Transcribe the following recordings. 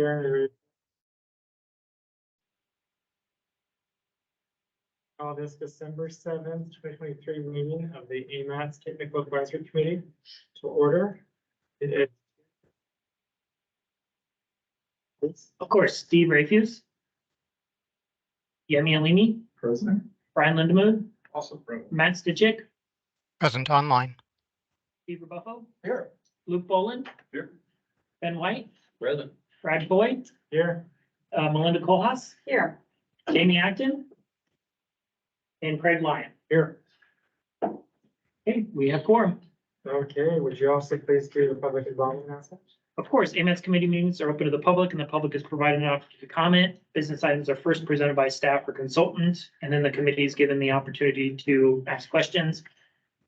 adjourn. Call this December 7th, 2023 meeting of the AMATS Technical Advisory Committee to order. It is Of course, Steve Rafuse. Yemi Alimi, Present. Brian Lindemood, Also present. Matt Stichik, Present online. Steve Rebuffo, Here. Luke Boland, Here. Ben White, Present. Brad Boyd, here. Melinda Kohlhaas, Here. Jamie Acton, and Craig Lyon. Here. Okay, we have quorum. Okay, would you also please do the public involvement announcement? Of course, AMATS committee meetings are open to the public and the public is provided an opportunity to comment. Business items are first presented by staff or consultants, and then the committee is given the opportunity to ask questions.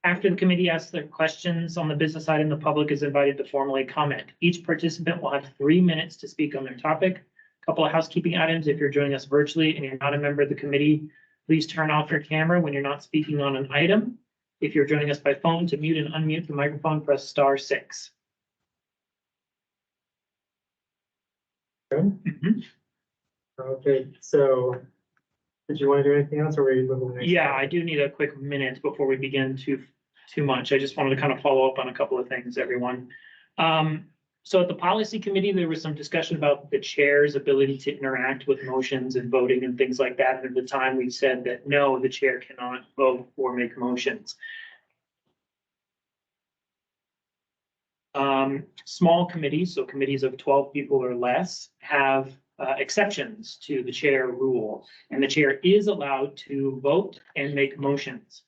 After the committee asks their questions on the business item, the public is invited to formally comment. Each participant will have 3 minutes to speak on their topic. A couple of housekeeping items. If you're joining us virtually and you're not a member of the committee, please turn off your camera when you're not speaking on an item. If you're joining us by phone, to mute and unmute the microphone, press *6. Mhm. Okay, so did you want to do anything else or were you moving to the next? Yeah, slide? I do need a quick minute before we begin too much. I just wanted to kind of follow up on a couple of things, everyone. So at the policy committee, there was some discussion about the chair's ability to interact with motions and voting and things like that. And at the time, we said that no, the chair cannot vote or make motions. Small committees, so committees of 12 people or less, have exceptions to the chair rule, and the chair is allowed to vote and make motions.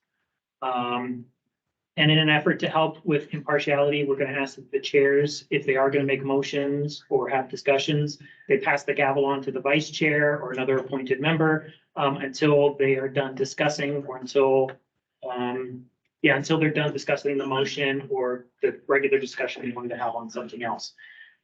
And in an effort to help with impartiality, we're going to ask that the chairs, if they are going to make motions or have discussions, they pass the gavel on to the vice chair or another appointed member until they are done discussing or until they're done discussing the motion or the regular discussion they wanted to have on something else.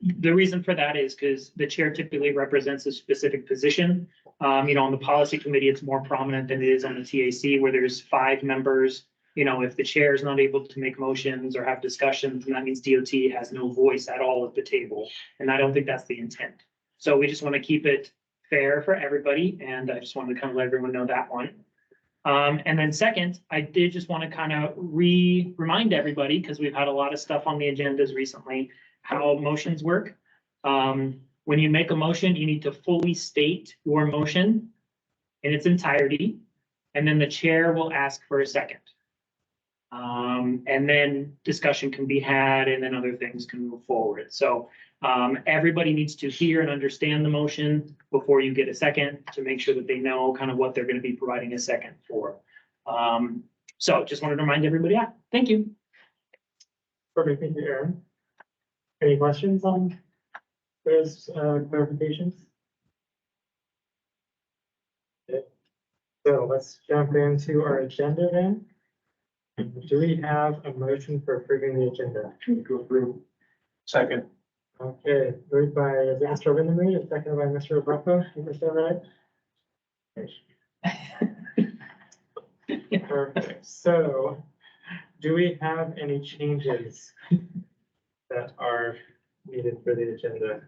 The reason for that is because the chair typically represents a specific position. On the policy committee, it's more prominent than it is on the TAC where there's 5 members. If the chair is not able to make motions or have discussions, then that means DOT has no voice at all at the table. And I don't think that's the intent. So we just want to keep it fair for everybody. And I just wanted to kind of let everyone know that one. And then second, I did just want to kind of remind everybody, because we've had a lot of stuff on the agendas recently, how motions work. When you make a motion, you need to fully state your motion in its entirety, and then the chair will ask for a second. And then discussion can be had, and then other things can move forward. So everybody needs to hear and understand the motion before you get a second to make sure that they know kind of what they're going to be providing a second for. So just wanted to remind everybody. Yeah, thank you. Perfect, thank you, Aaron. Any questions on those clarifications? Okay. So let's jump into our agenda then. Do we have a motion for approving the agenda? To approve. Second. Okay, moved by Mr. Lindemood and seconded by Mr. Rebuffo. You understand that? Perfect. So do we have any changes that are needed for the agenda?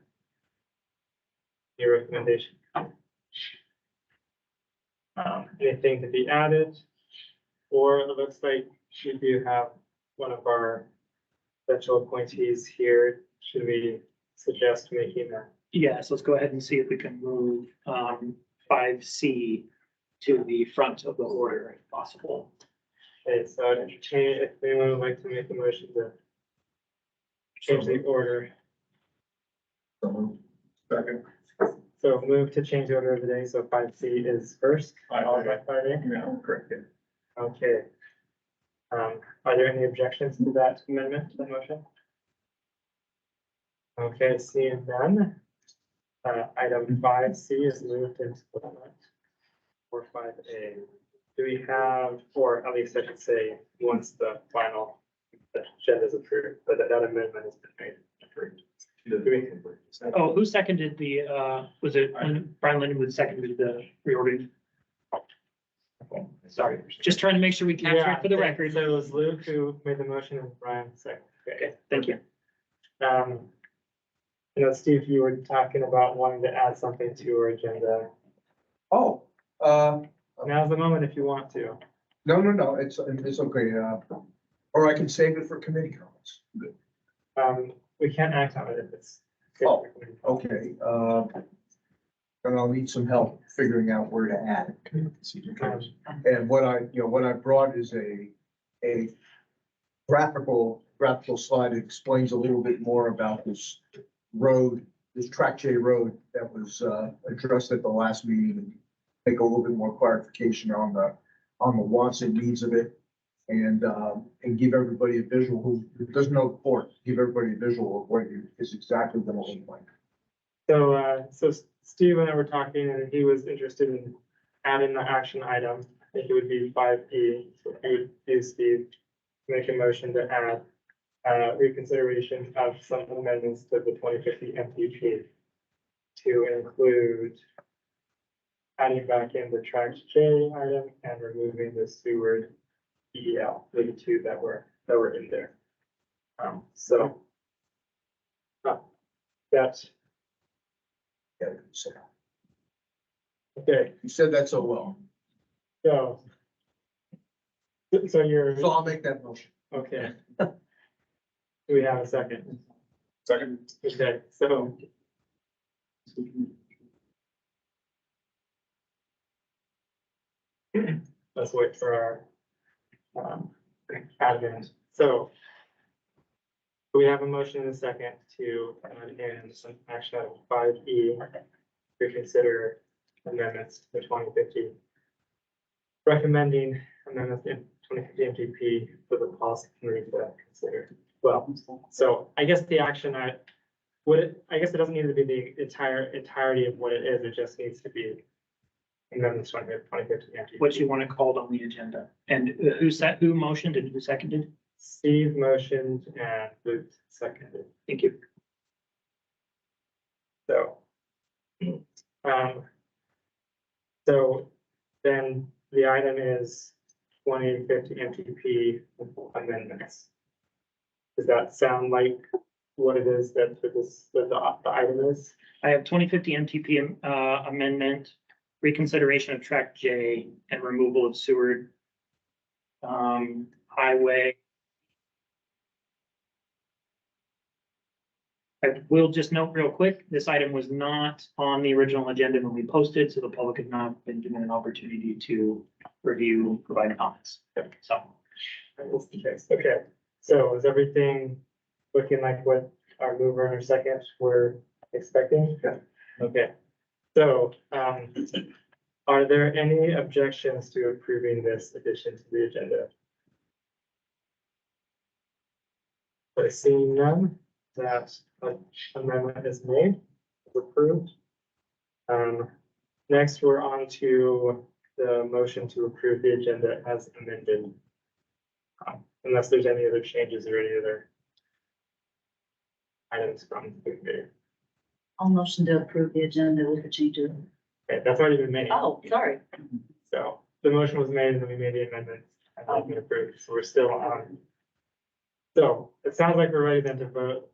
Your recommendation? Anything to be added? Or it looks like we do have one of our potential appointees here. Should we suggest making that? Yes, let's go ahead and see if we can move 5C to the front of the order if possible. Okay, so I'd entertain if anyone would like to make a motion to change the order. Second. So move to change the order of the day. So 5C is first. Followed by 5A. Yeah, correct. Okay. Are there any objections to that amendment to the motion? Okay, seeing none. Item 5C is moved into the front for 5A. Do we have, or at least I should say, once the final agenda is approved, but that amendment has been made approved. Oh, who seconded the, was it Brian Lindemood seconded the reordering? Sorry, just trying to make sure we capture it for the record. So it was Luke who made the motion and Brian seconded. Okay, thank you. You know, Steve, you were talking about wanting to add something to our agenda. Oh, Now's the moment if you want to. no, it's okay, or I can save it for committee comments. We can't act on it if it's. Oh. Okay, and I'll need some help figuring out where to add it. And what I brought is a graphical slide. It explains a little bit more about this road, this Tract J road that was addressed at the last meeting, and make a little bit more clarification on the wants and needs of it, and give everybody a visual who doesn't know the port, give everybody a visual of what it is exactly going to look like. So Steve and I were talking, and he was interested in adding the action item. I think it would be 5E. So he would use Steve to make a motion to add reconsideration of some amendments to the 2050 MPP to include adding back in the Tract J item and removing the Seward EL, the two that were in there. That's Yeah, so okay. you said that so well, So you're so I'll make that motion. okay. Do we have a second? Second. Okay, so. Let's wait for our admin. So we have a motion in a second to add in some action item 5E to consider amendments to the 2050. Recommending amendments in 2050 MTP for the policy committee to consider. Well, so I guess the action I guess it doesn't need to be the entirety of what it is. It just needs to be amendments 2050 MTP. What you want it called on the agenda. And who motioned and who seconded? Steve motioned and Luke seconded. Thank you. So, so then the item is 2050 MTP amendments. Does that sound like what it is that the item is? I have 2050 MTP amendment, reconsideration of Tract J and removal of Seward highway. I will just note real quick, this item was not on the original agenda when we posted, so the public has not been given an opportunity to review, provide comments. So. Okay, so is everything looking like what our mover and our second were expecting? Yeah. Okay, so, are there any objections to approving this addition to the agenda? I see none, that amendment is made, approved. Next, we're on to the motion to approve the agenda as amended. Unless there's any other changes or any other items from the committee. I'll motion to approve the agenda with the changes. Okay, that's already been made. Oh, sorry. So the motion was made and then we made the amendment and that's been approved. So we're still on. So it sounds like we're ready then to vote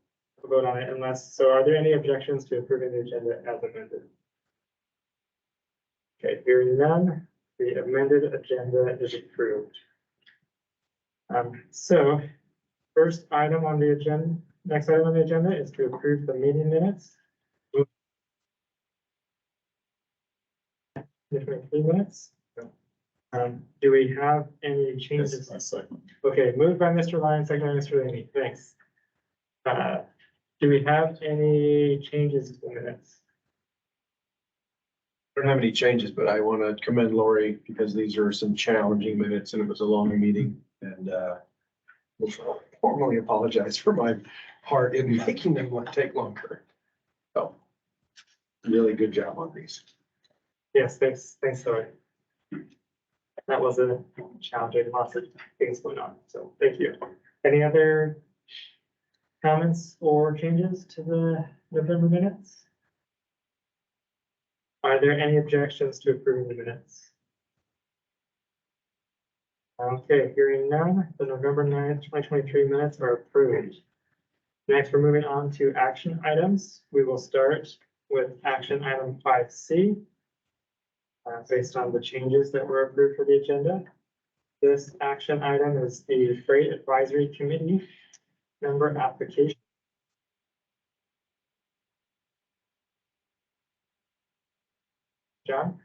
on it unless, so are there any objections to approving the agenda as amended? Okay, hearing none, the amended agenda is approved. So first item on the agenda, next item on the agenda is to approve the meeting minutes. 3 minutes. Do we have any changes? Okay, moved by Mr. Lyon, second by Mr. Laney, thanks. Do we have any changes to the minutes? I don't have any changes, but I want to commend Lori because these are some challenging minutes and it was a long meeting and will formally apologize for my part in making them take longer. So really good job on these. Yes, thanks, Zoe. That was a challenging, lots of things going on, so thank you. Any other comments or changes to the November minutes? Are there any objections to approving the minutes? Okay, hearing none, the November 9th, 2023 minutes are approved. Next, we're moving on to action items. We will start with action item 5C. Based on the changes that were approved for the agenda. This action item is the Freight Advisory Committee member application. John?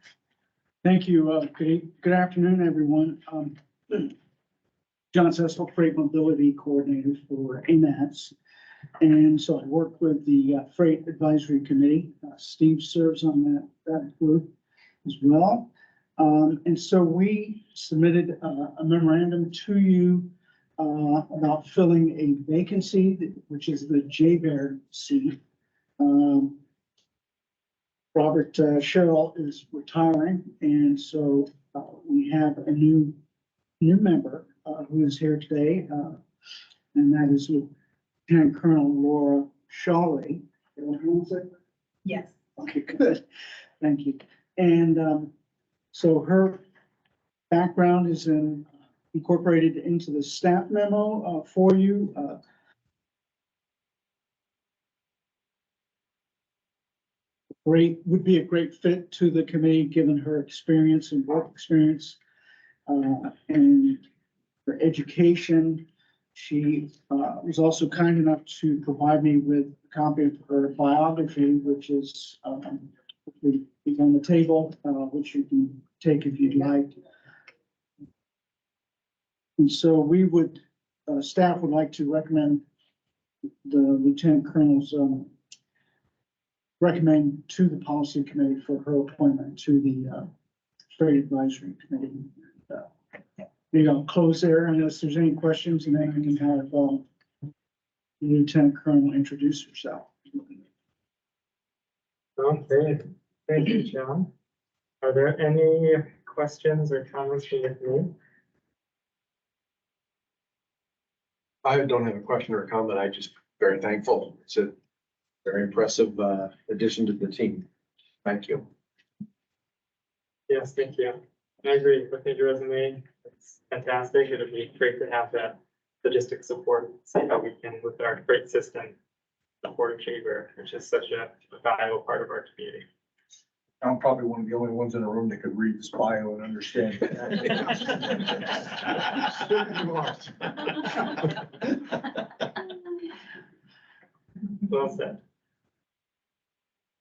Thank you. Good afternoon, everyone. John Cecil, Freight Mobility Coordinator for AMATS. And so I work with the Freight Advisory Committee. Steve serves on that group as well. And so we submitted a memorandum to you about filling a vacancy, which is the JBER seat. Robert Sherrill is retiring, and so we have a new member who is here today, and that is Lieutenant Colonel Laura Shawley. Yes. Okay, good. Thank you. And so her background is incorporated into the staff memo for you. Would be a great fit to the committee, given her experience and work experience and her education. She was also kind enough to provide me with a copy of her biography, which is on the table, which you can take if you'd like. And so we would, staff would like to recommend the Lieutenant Colonel's recommend to the policy committee for her appointment to the Freight Advisory Committee. Maybe I'll close there unless there's any questions, and then we can have the Lieutenant Colonel introduce herself. Okay, thank you, John. Are there any questions or comments from the committee? I don't have a question or a comment. I just very thankful. It's a very impressive addition to the team. Thank you. Yes, thank you. I agree. Looking at your resume, it's fantastic. It'd be great to have that logistic support, see how we can, with our freight system, support Chamber, which is such a valuable part of our community. I'm probably one of the only ones in the room that could read this bio and understand. Well said.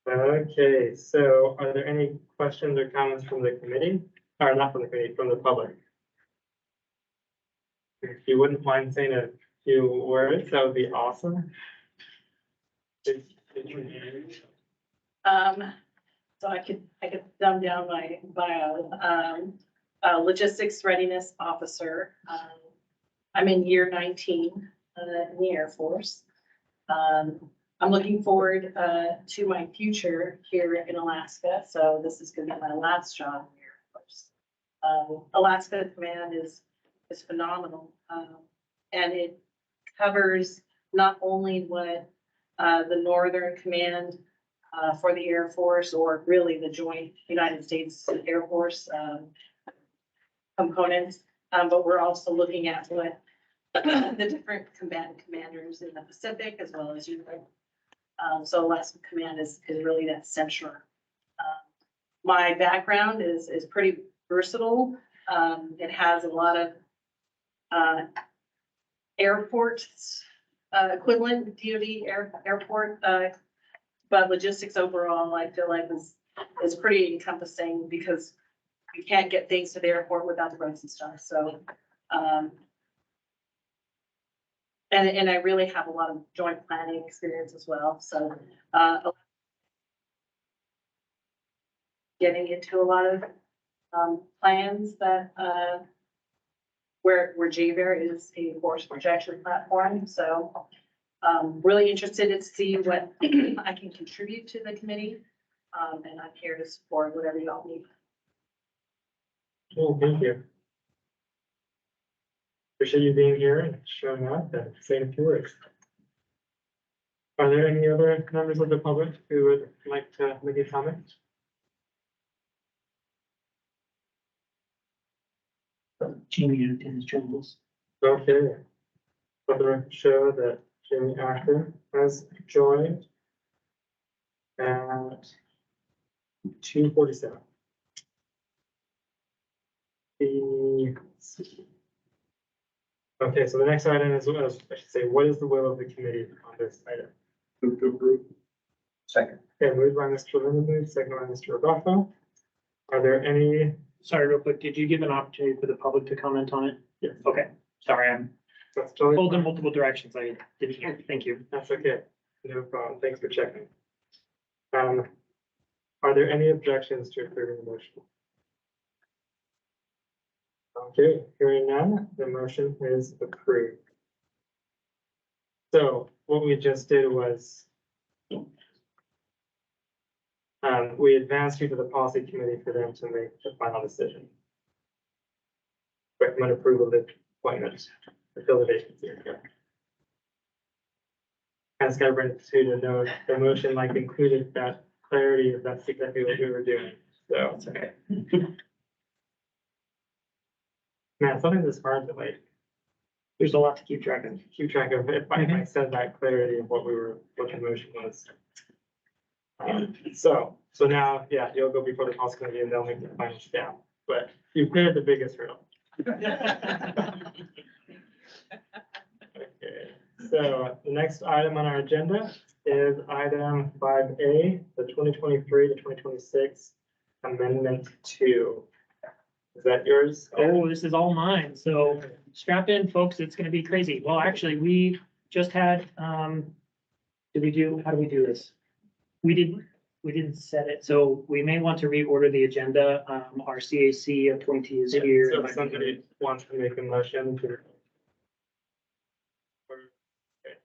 Okay, so are there any questions or comments from the committee? Or not from the committee, from the public? If you wouldn't mind saying a few words, that would be awesome. So I could dumb down my bio. Logistics Readiness Officer. I'm in year 19 in the Air Force. I'm looking forward to my future here in Alaska. So this is going to be my last job in the Air Force. Alaska Command is phenomenal, and it covers not only what the Northern Command for the Air Force, or really the joint United States Air Force components, but we're also looking at what the different commanders in the Pacific as well as Europe. So Alaska Command is really that center. My background is pretty versatile. It has a lot of airport equivalent DoD airport, but logistics overall, I feel like is pretty encompassing, because you can't get things to the airport without the roads and stuff. So, and I really have a lot of joint planning experience as well. So, getting into a lot of plans that where JBER is a force projection platform. So really interested to see what I can contribute to the committee. And I'm here to support whatever y'all need. Cool, thank you. Appreciate you being here and showing up and saying a few words. Are there any other members of the public who would like to make a comment? Jamie Dennis Jones. Okay. For the record, show that Jamie Acker has joined at 2:47. Okay, so the next item is, I should say, what is the will of the committee on this item? Move to approve. Second. Okay, moved by Mr. Lindenbooth, second by Mr. Rebuffo. Are there any? Sorry, real quick, did you give an opportunity for the public to comment on it? Yes. Okay, sorry, I'm That's totally pulled in fine. multiple directions. I didn't hear. Thank you. That's okay. No problem. Thanks for checking. Are there any objections to approving the motion? Okay, hearing none, the motion is approved. So what we just did was we advanced you to the policy committee for them to make the final decision. Recommend approval of the appointment to fill the vacancy. Okay. Kind of got to bring it to note, the motion like included that clarity if that's exactly what we were doing. So That's okay. man, sometimes it's hard to like There's a lot to keep track of. keep track of if I said that clarity of what the motion was. So now, yeah, you'll go before the policy committee and they'll make the final stamp, but you cleared the biggest hurdle. Okay, so the next item on our agenda is item 5A, the 2023 to 2026 Amendment 2. Is that yours? Oh, this is all mine. So strap in, folks. It's gonna be crazy. Well, actually, we just had, how do we do this? We didn't set it, so we may want to reorder the agenda. Our CAC appointee is here. So if somebody wants to make a motion to. Okay.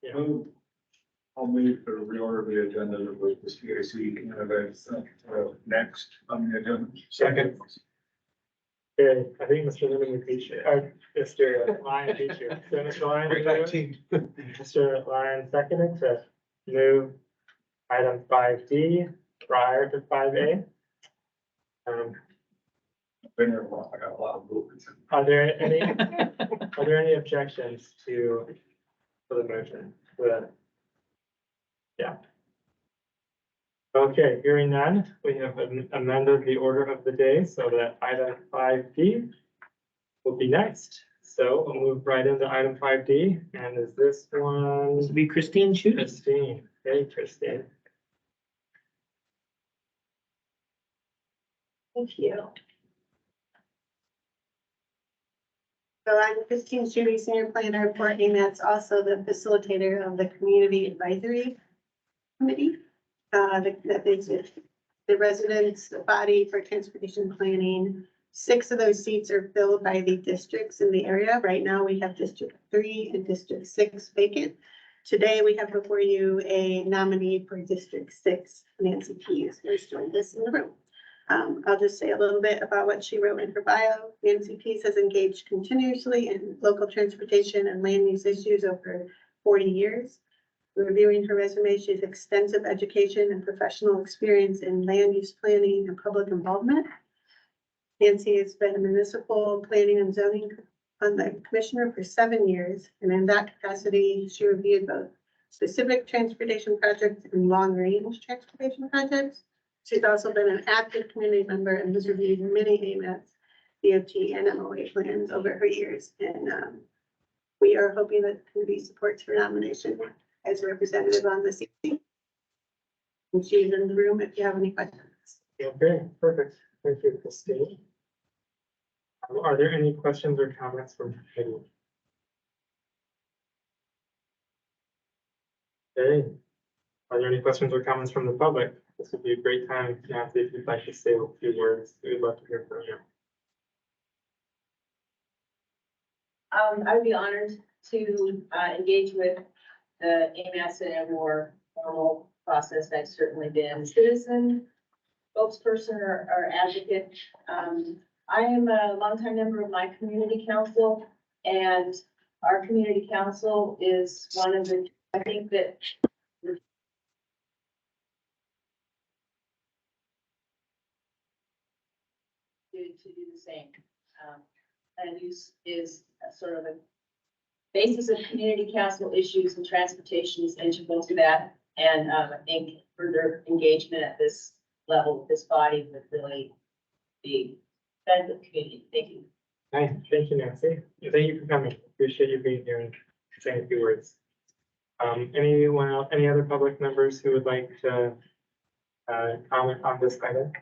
Yeah, I'll move to reorder the agenda with the CAC candidates next on the agenda. Second. okay, I think Mr. Lindeman would beat you, Mr. Lyon beat you. So Mr. Lyon, Great tag team. Mr. Lyon seconded to move item 5D prior to 5A. Been here a while, I got a lot of movements. Are there any objections to the motion? Yeah. Okay, hearing none, we have amended the order of the day so that item 5D will be next. So we'll move right into item 5D, and is this This one will be Christine Shooter. Christine? Hey, Christine. Thank you. So I'm Christine Schuby, Senior Planner for AMATS, also the facilitator of the Community Advisory Committee. That is the residents, the body for transportation planning. 6 of those seats are filled by the districts in the area. Right now, we have District 3 and District 6 vacant. Today, we have before you a nominee for District 6, Nancy Pease, who's joined us in the room. I'll just say a little bit about what she wrote in her bio. Nancy Pease has engaged continuously in local transportation and land use issues over 40 years. Reviewing her resume, she has extensive education and professional experience in land use planning and public involvement. Nancy has been a municipal planning and zoning on the commissioner for 7 years, and in that capacity, she reviewed both specific transportation projects and long-range transportation projects. She's also been an active community member and has reviewed many AMATs, DOT, and MOA plans over her years. And we are hoping that the committee supports her nomination as a representative on the CC. And she's in the room if you have any questions. Okay, perfect. Thank you, Christine. Are there any questions or comments from the committee? Okay. Are there any questions or comments from the public? This would be a great time, Nancy, if you'd like to say a few words. We'd love to hear from you. I would be honored to engage with the AMAS in a more formal process. I've certainly been citizen, spokesperson, or advocate. I am a longtime member of my community council, and our community council is one of the, I think that to do the same. Land use is a sort of a basis of community council issues and transportation is integral to that. And I think further engagement at this level, with this body would really be benefit the community. Thank you. Nice, thank you, Nancy. Thank you for coming. Appreciate you being here and saying a few words. Anyone else, any other public members who would like to comment on this item?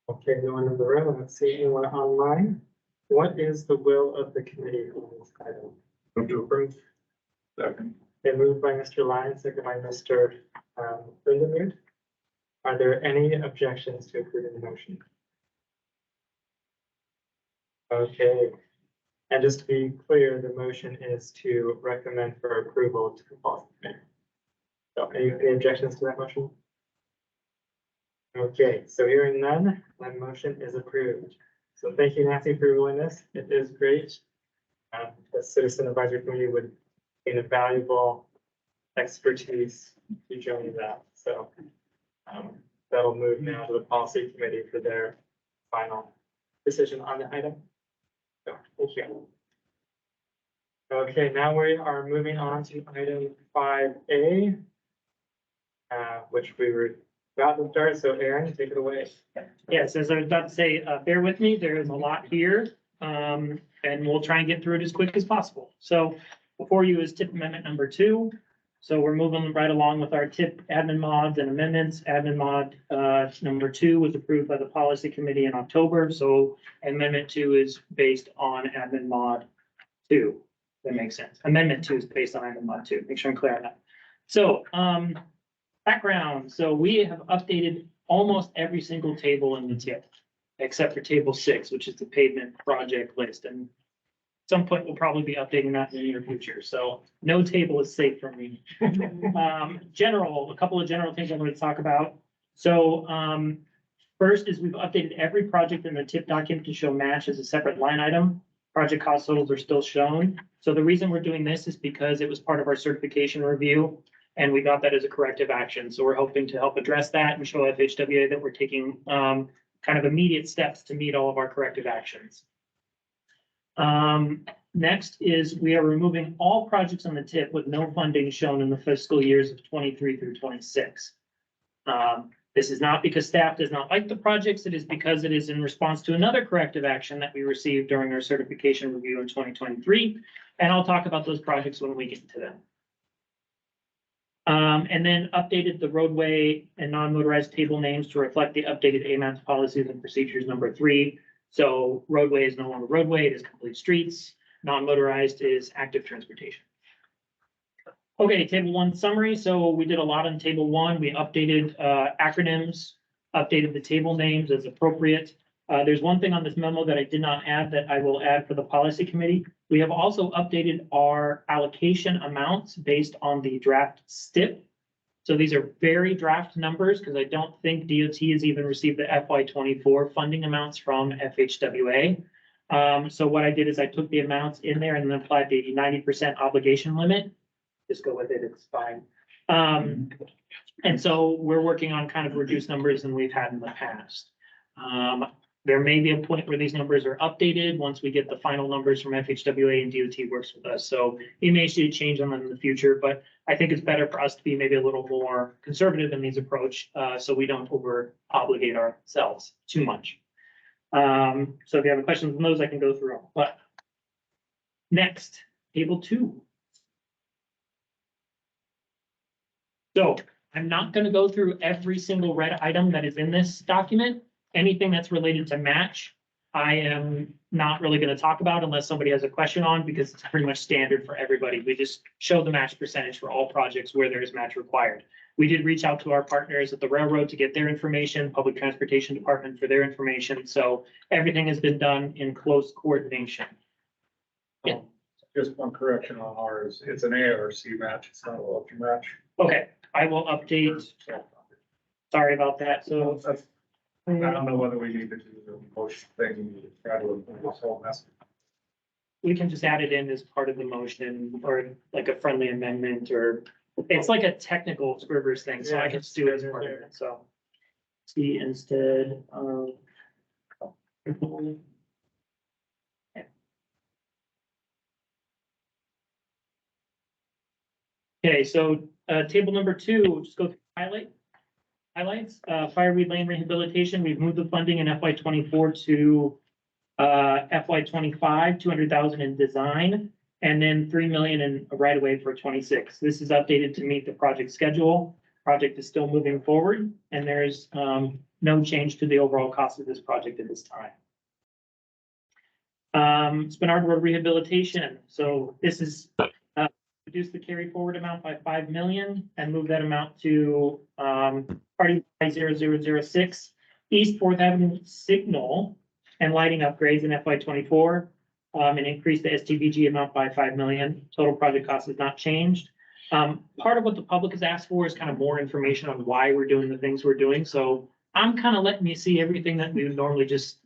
Okay, no one in the room. Let's see anyone online. What is the will of the committee on this item? Move to approve. Second. Okay, moved by Mr. Lyons, second by Mr. Lindenmuth. Are there any objections to approving the motion? Okay, and just to be clear, the motion is to recommend for approval to the policy committee. So any objections to that motion? Okay, so hearing none, that motion is approved. So thank you, Nancy, for your willingness. It is great. The Citizen Advisory Committee would gain a valuable expertise to join that. So that'll move now to the Policy Committee for their final decision on the item. So thank you. Okay, now we are moving on to item 5A, which we were about to start. So Aaron, take it away. Yes, as I was about to say, bear with me, there is a lot here, and we'll try and get through it as quick as possible. So before you is tip amendment number 2. So we're moving right along with our tip admin mods and amendments. Admin mod number 2 was approved by the policy committee in October. So amendment 2 is based on admin mod 2. That makes sense. Amendment 2 is based on admin mod 2. Make sure I'm clear on that. So background. So we have updated almost every single table in the tip, except for table 6, which is the pavement project list. And at some point, we'll probably be updating that in the near future. So no table is safe from me. A couple of general things I'm going to talk about. So first is we've updated every project in the tip document to show match as a separate line item. Project cost totals are still shown. So the reason we're doing this is because it was part of our certification review, and we got that as a corrective action. So we're hoping to help address that and show FHWA that we're taking kind of immediate steps to meet all of our corrective actions. Next is we are removing all projects on the tip with no funding shown in the fiscal years of 23 through 26. This is not because staff does not like the projects. It is because it is in response to another corrective action that we received during our certification review in 2023. And I'll talk about those projects when we get to them. And then updated the roadway and non-motorized table names to reflect the updated AMAPS policies and procedures number 3. So roadway is no longer roadway, it is complete streets. Non-motorized is active transportation. Okay, table 1 summary. So we did a lot on table 1. We updated acronyms, updated the table names as appropriate. There's one thing on this memo that I did not add that I will add for the policy committee. We have also updated our allocation amounts based on the draft STIP. So these are very draft numbers because I don't think DOT has even received the FY24 funding amounts from FHWA. So what I did is I took the amounts in there and then applied the 90% obligation limit. Just go with it, it's fine. And so we're working on kind of reduced numbers than we've had in the past. There may be a point where these numbers are updated once we get the final numbers from FHWA and DOT works with us. So you may see a change on them in the future, but I think it's better for us to be maybe a little more conservative in these approach, so we don't over obligate ourselves too much. So if you have questions on those, I can go through them. But next, table 2. So I'm not going to go through every single red item that is in this document. Anything that's related to match, I am not really going to talk about unless somebody has a question on, because it's pretty much standard for everybody. We just show the match percentage for all projects where there is match required. We did reach out to our partners at the railroad to get their information, public transportation department for their information. So everything has been done in close coordination. Yeah. Just one correction on ours, it's an ARC match, it's not a local match. Okay, I will update. Sorry about that. So I don't know whether we need to do the motion thing, to try to avoid this whole mess. we can just add it in as part of the motion or like a friendly amendment, or it's like a technical Scrivener's thing, so I can just do it as part of it, so. See instead of. Okay, so, table number 2, we'll just go through highlights, Fireweed Lane rehabilitation, we've moved the funding in FY '24 to FY '25, 200,000 in design, and then 3 million in right away for '26. This is updated to meet the project schedule. Project is still moving forward, and there's no change to the overall cost of this project at this time. Spinard Road rehabilitation, so this is reduce the carry forward amount by 5 million and move that amount to party 0006 East 4th Avenue signal and lighting upgrades in FY '24, and increase the STVG amount by 5 million. Total project cost has not changed. Part of what the public has asked for is kind of more information on why we're doing the things we're doing. So I'm kind of letting you see everything that we would normally just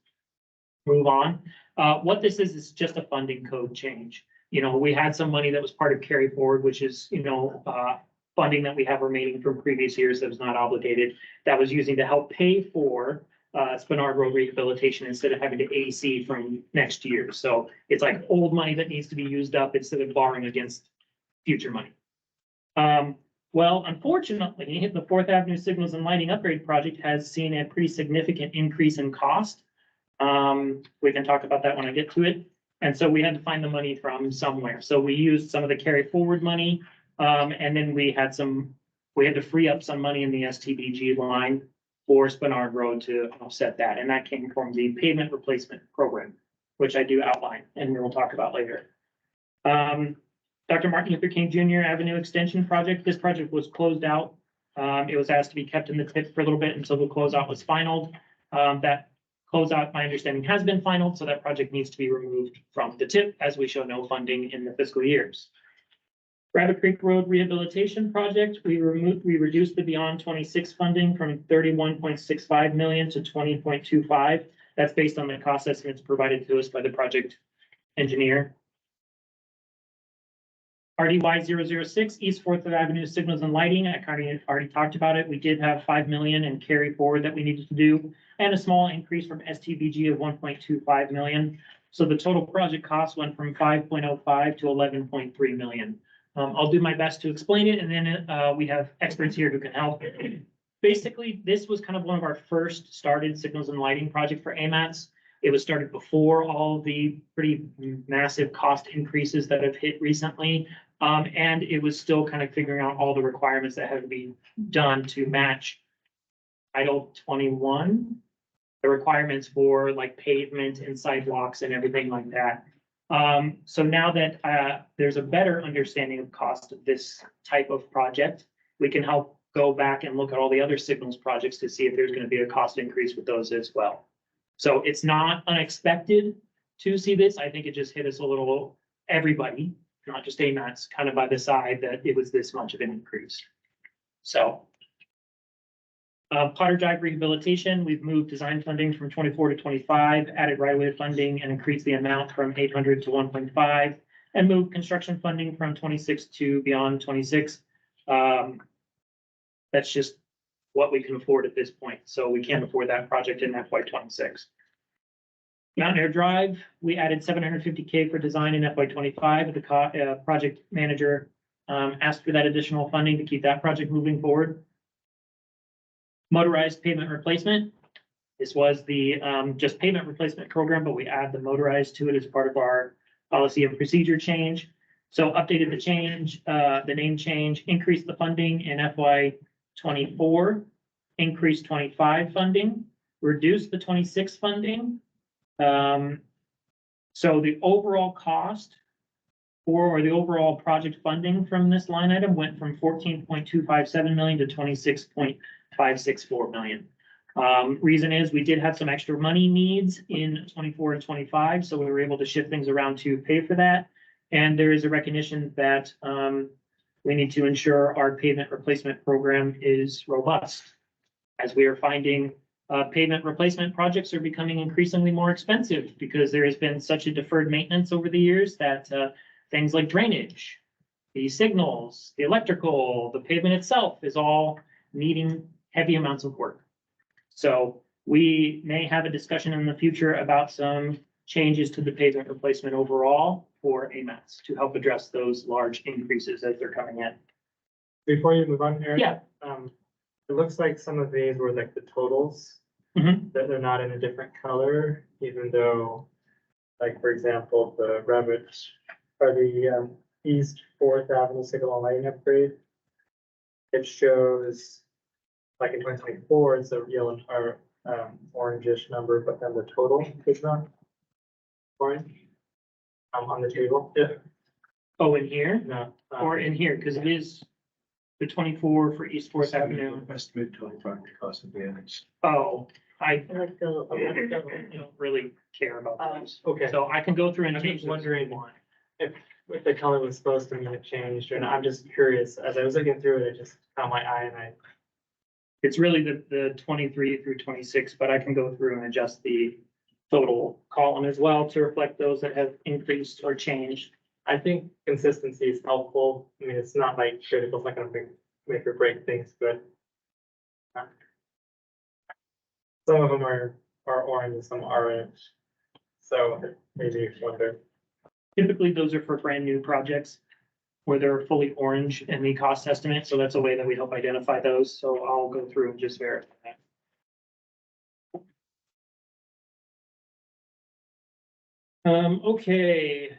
move on. What this is just a funding code change. You know, we had some money that was part of carry forward, which is, you know, funding that we have remaining from previous years that was not obligated, that was using to help pay for Spinard Road rehabilitation instead of having to AC from next year. So it's like old money that needs to be used up instead of borrowing against future money. Well, unfortunately, the 4th Avenue Signals and Lighting Upgrade Project has seen a pretty significant increase in cost. We can talk about that when I get to it. And so we had to find the money from somewhere. So we used some of the carry forward money, and then we had to free up some money in the STBG line for Spinard Road to offset that. And that came from the pavement replacement program, which I do outline and we will talk about later. Dr. Martin Luther King Jr. Avenue Extension Project. This project was closed out. It was asked to be kept in the tip for a little bit until the closeout was finalized. That closeout, my understanding, has been finalized, so that project needs to be removed from the tip as we show no funding in the fiscal years. Rabbit Creek Road Rehabilitation Project, we reduced the beyond 26 funding from 31.65 million to 20.25. That's based on the cost estimates provided to us by the project engineer. RDY 006 East 4th Avenue Signals and Lighting. I kind of already talked about it. We did have 5 million in carry forward that we needed to do, and a small increase from STBG of 1.25 million. So the total project cost went from 5.05 to 11.3 million. I'll do my best to explain it, and then we have experts here who can help. Basically, this was kind of one of our first started signals and lighting project for AMATs. It was started before all the pretty massive cost increases that have hit recently. And it was still kind of figuring out all the requirements that had to be done to match Title 21, the requirements for like pavement and sidewalks and everything like that. So now that there's a better understanding of cost of this type of project, we can help go back and look at all the other signals projects to see if there's going to be a cost increase with those as well. So it's not unexpected to see this. I think it just hit us a little, everybody, not just AMATs, kind of by the side that it was this much of an increase. So Potter Drive rehabilitation, we've moved design funding from 24 to 25, added right-of-way funding and increased the amount from 800 to 1.5, and moved construction funding from 26 to beyond 26. That's just what we can afford at this point. So we can't afford that project in FY '26. Mountain Air Drive, we added 750K for design in FY '25. The project manager asked for that additional funding to keep that project moving forward. Motorized pavement replacement. This was the just pavement replacement program, but we add the motorized to it as part of our policy and procedure change. So updated the change, the name change, increased the funding in FY '24, increased 25 funding, reduced the 26 funding. So the overall cost or the overall project funding from this line item went from 14.257 million to 26.564 million. Reason is we did have some extra money needs in 24 and 25, so we were able to shift things around to pay for that. And there is a recognition that we need to ensure our pavement replacement program is robust, as we are finding pavement replacement projects are becoming increasingly more expensive because there has been such a deferred maintenance over the years that things like drainage, the signals, the electrical, the pavement itself is all needing heavy amounts of work. So we may have a discussion in the future about some changes to the pavement replacement overall for AMATs to help address those large increases as they're coming in. Before you move on, Eric. Yeah. It looks like some of these were like the totals, Mhm. that they're not in a different color, even though, like, for example, the Revit or the East Fourth Avenue signal lighting upgrade. It shows, like in 2024, it's a yellow or orangish number, but then the total is not orange. On the table, yeah, Oh, in here no. or in here, because it is the 24 for East Fourth Avenue. Estimate total project cost of the annex. Oh, I I like the. don't really care about those. Okay. So I can go through and I'm change just those. wondering if the color was supposed to mean it changed, or not. I'm just curious. As I was looking through it, it just caught my eye and I, It's really the 23 through 26, but I can go through and adjust the total column as well to reflect those that have increased or changed. I think consistency is helpful. I mean, it's not like critical, it's not gonna make or break things, but some of them are orange and some aren't. So maybe wonder. Typically, those are for brand new projects where they're fully orange in the cost estimate. So that's a way that we help identify those. So I'll go through and just verify that. Okay.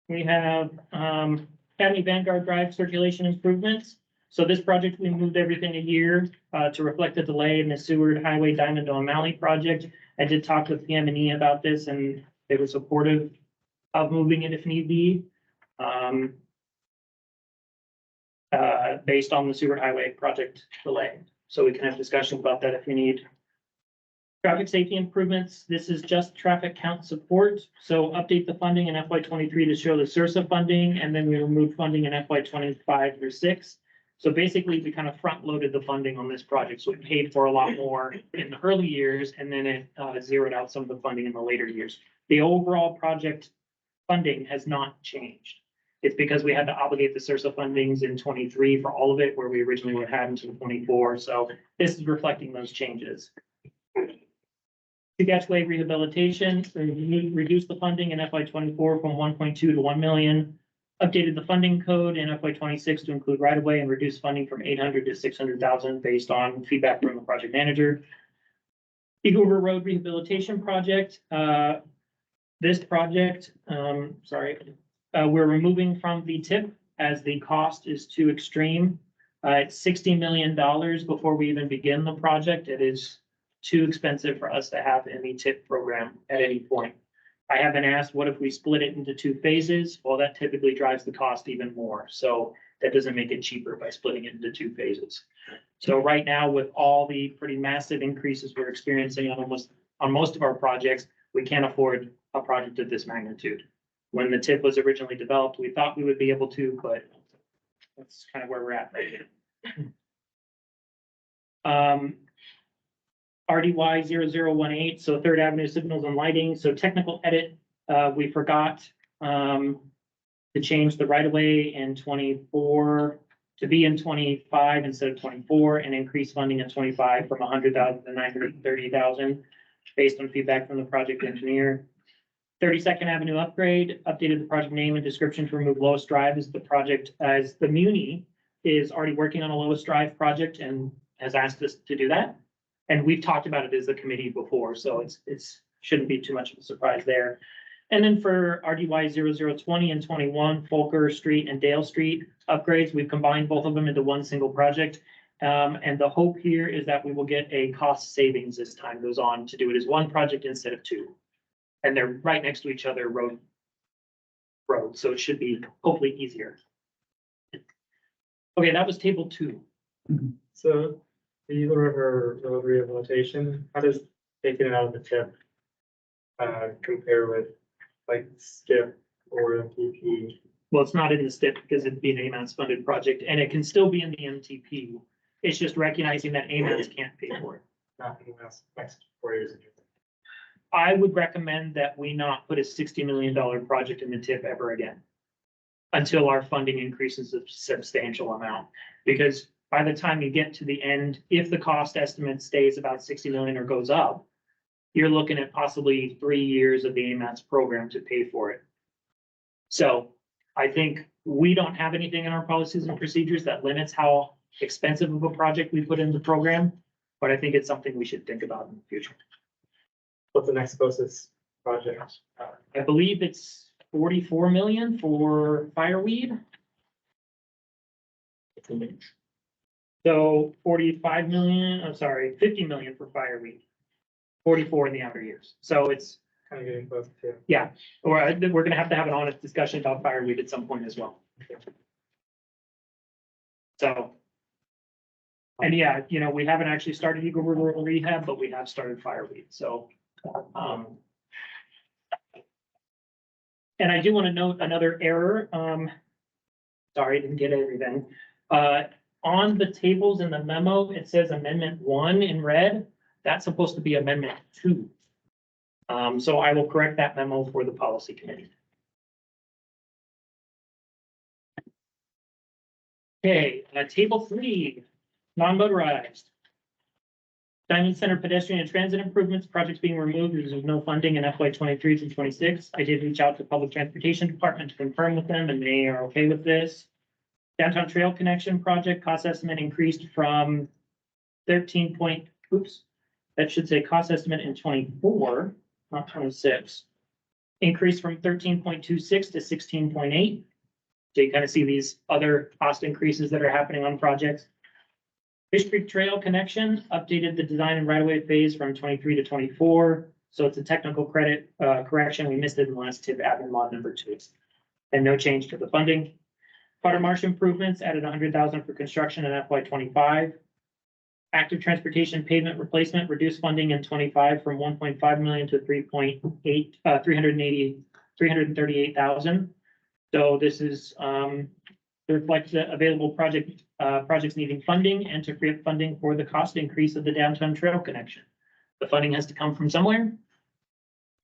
We have, Academy Vanguard Drive circulation improvements. So this project, we moved everything a year, to reflect the delay in the Seward Highway Diamond O'Malley project. I did talk with PM&E about this and they were supportive of moving it if need be. Based on the Seward Highway project delay. So we can have discussion about that if you need. Traffic safety improvements, this is just traffic count support. So update the funding in FY 23 to show the SURSA funding, and then we remove funding in FY 25 through 6. So basically, we kind of front loaded the funding on this project. So it paid for a lot more in the early years, and then it zeroed out some of the funding in the later years. The overall project funding has not changed. It's because we had to obligate the SURSA fundings in 23 for all of it, where we originally would have until 24. So this is reflecting those changes. CAC Way rehabilitation, we reduced the funding in FY 24 from 1.2 to 1 million. Updated the funding code in FY 26 to include right of way and reduced funding from 800 to 600,000 based on feedback from the project manager. Eagle River Road rehabilitation project. This project, we're removing from the TIP as the cost is too extreme. It's $60 million before we even begin the project. It is too expensive for us to have in the TIP program at any point. I have been asked, what if we split it into 2 phases? Well, that typically drives the cost even more. So that doesn't make it cheaper by splitting it into 2 phases. So right now, with all the pretty massive increases we're experiencing on most of our projects, we can't afford a project of this magnitude. When the TIP was originally developed, we thought we would be able to, but that's kind of where we're at right now. RDY 0018, so Third Avenue signals and lighting. So technical edit, we forgot to change the right of way in 24 to be in 25 instead of 24, and increase funding in 25 from 100,000 to 930,000 based on feedback from the project engineer. 32nd Avenue upgrade, updated the project name and description to remove Lowest Drive as the project, as the Muni is already working on a Lowest Drive project and has asked us to do that. And we've talked about it as a committee before, so it's shouldn't be too much of a surprise there. And then for RDY 0020 and 21, Folker Street and Dale Street upgrades, we've combined both of them into one single project. And the hope here is that we will get a cost savings as time goes on to do it as one project instead of 2. And they're right next to each other, road, so it should be hopefully easier. Okay, that was table 2. So the Eagle River Road rehabilitation, how does taking it out of the TIP compare with like STIP or MTP? Well, it's not in the STIP because it'd be an AMAS funded project, and it can still be in the MTP. It's just recognizing that AMAS can't pay for it. Not in the next 4 years. I would recommend that we not put a $60 million project in the TIP ever again until our funding increases a substantial amount. Because by the time you get to the end, if the cost estimate stays about 60 million or goes up, you're looking at possibly 3 years of the AMAS program to pay for it. So I think We don't have anything in our policies and procedures that limits how expensive of a project we put in the program, but I think it's something we should think about in the future. What's the next closest project? I believe it's 44 million for fireweed. So 45 million, I'm sorry, 50 million for fireweed. 44 in the outer years. So it's, Kind of getting close to. or we're gonna have to have an honest discussion about fireweed at some point as well. So. And yeah, you know, we haven't actually started Eagle River rehab, but we have started fireweed, so. And I do want to note another error. Sorry, didn't get everything. On the tables in the memo, it says amendment 1 in red. That's supposed to be amendment 2. So I will correct that memo for the policy committee. Okay, table 3, non-motorized. Diamond Center pedestrian and transit improvements, projects being removed. There's no funding in FY 23 through 26. I did reach out to Public Transportation Department to confirm with them, and they are okay with this. Downtown Trail Connection project cost estimate increased from 13 point, oops, that should say cost estimate in 24, not 26. Increased from 13.26 to 16.8. So you kind of see these other cost increases that are happening on projects. Fish Creek Trail Connection updated the design and right-of-way phase from 23 to 24. So it's a technical credit correction. We missed it in the last tip, admin mod number 2. And no change to the funding. Potter Marsh improvements added 100,000 for construction in FY 25. Active transportation pavement replacement reduced funding in 25 from 1.5 million to 338,000. So this is to reflect the available projects needing funding and to free up funding for the cost increase of the downtown trail connection. The funding has to come from somewhere.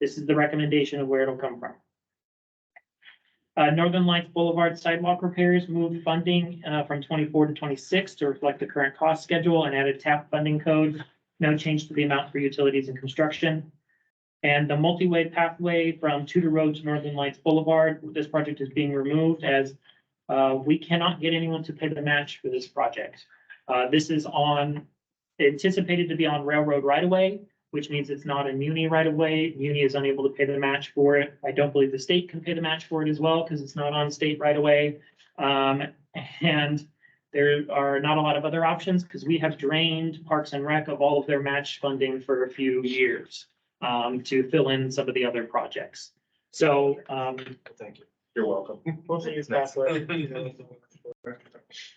This is the recommendation of where it'll come from. Northern Lights Boulevard sidewalk repairs moved funding from 24 to 26 to reflect the current cost schedule and added TAP funding code. No change to the amount for utilities and construction. And the multi-way pathway from Tudor Road to Northern Lights Boulevard, this project is being removed as we cannot get anyone to pay the match for this project. This is anticipated to be on railroad right-of-way, which means it's not a muni right-of-way. Muni is unable to pay the match for it. I don't believe the state can pay the match for it as well because it's not on state right-of-way. And there are not a lot of other options because we have drained Parks and Rec of all of their match funding for a few years to fill in some of the other projects. So, Thank you. You're welcome. We'll use password.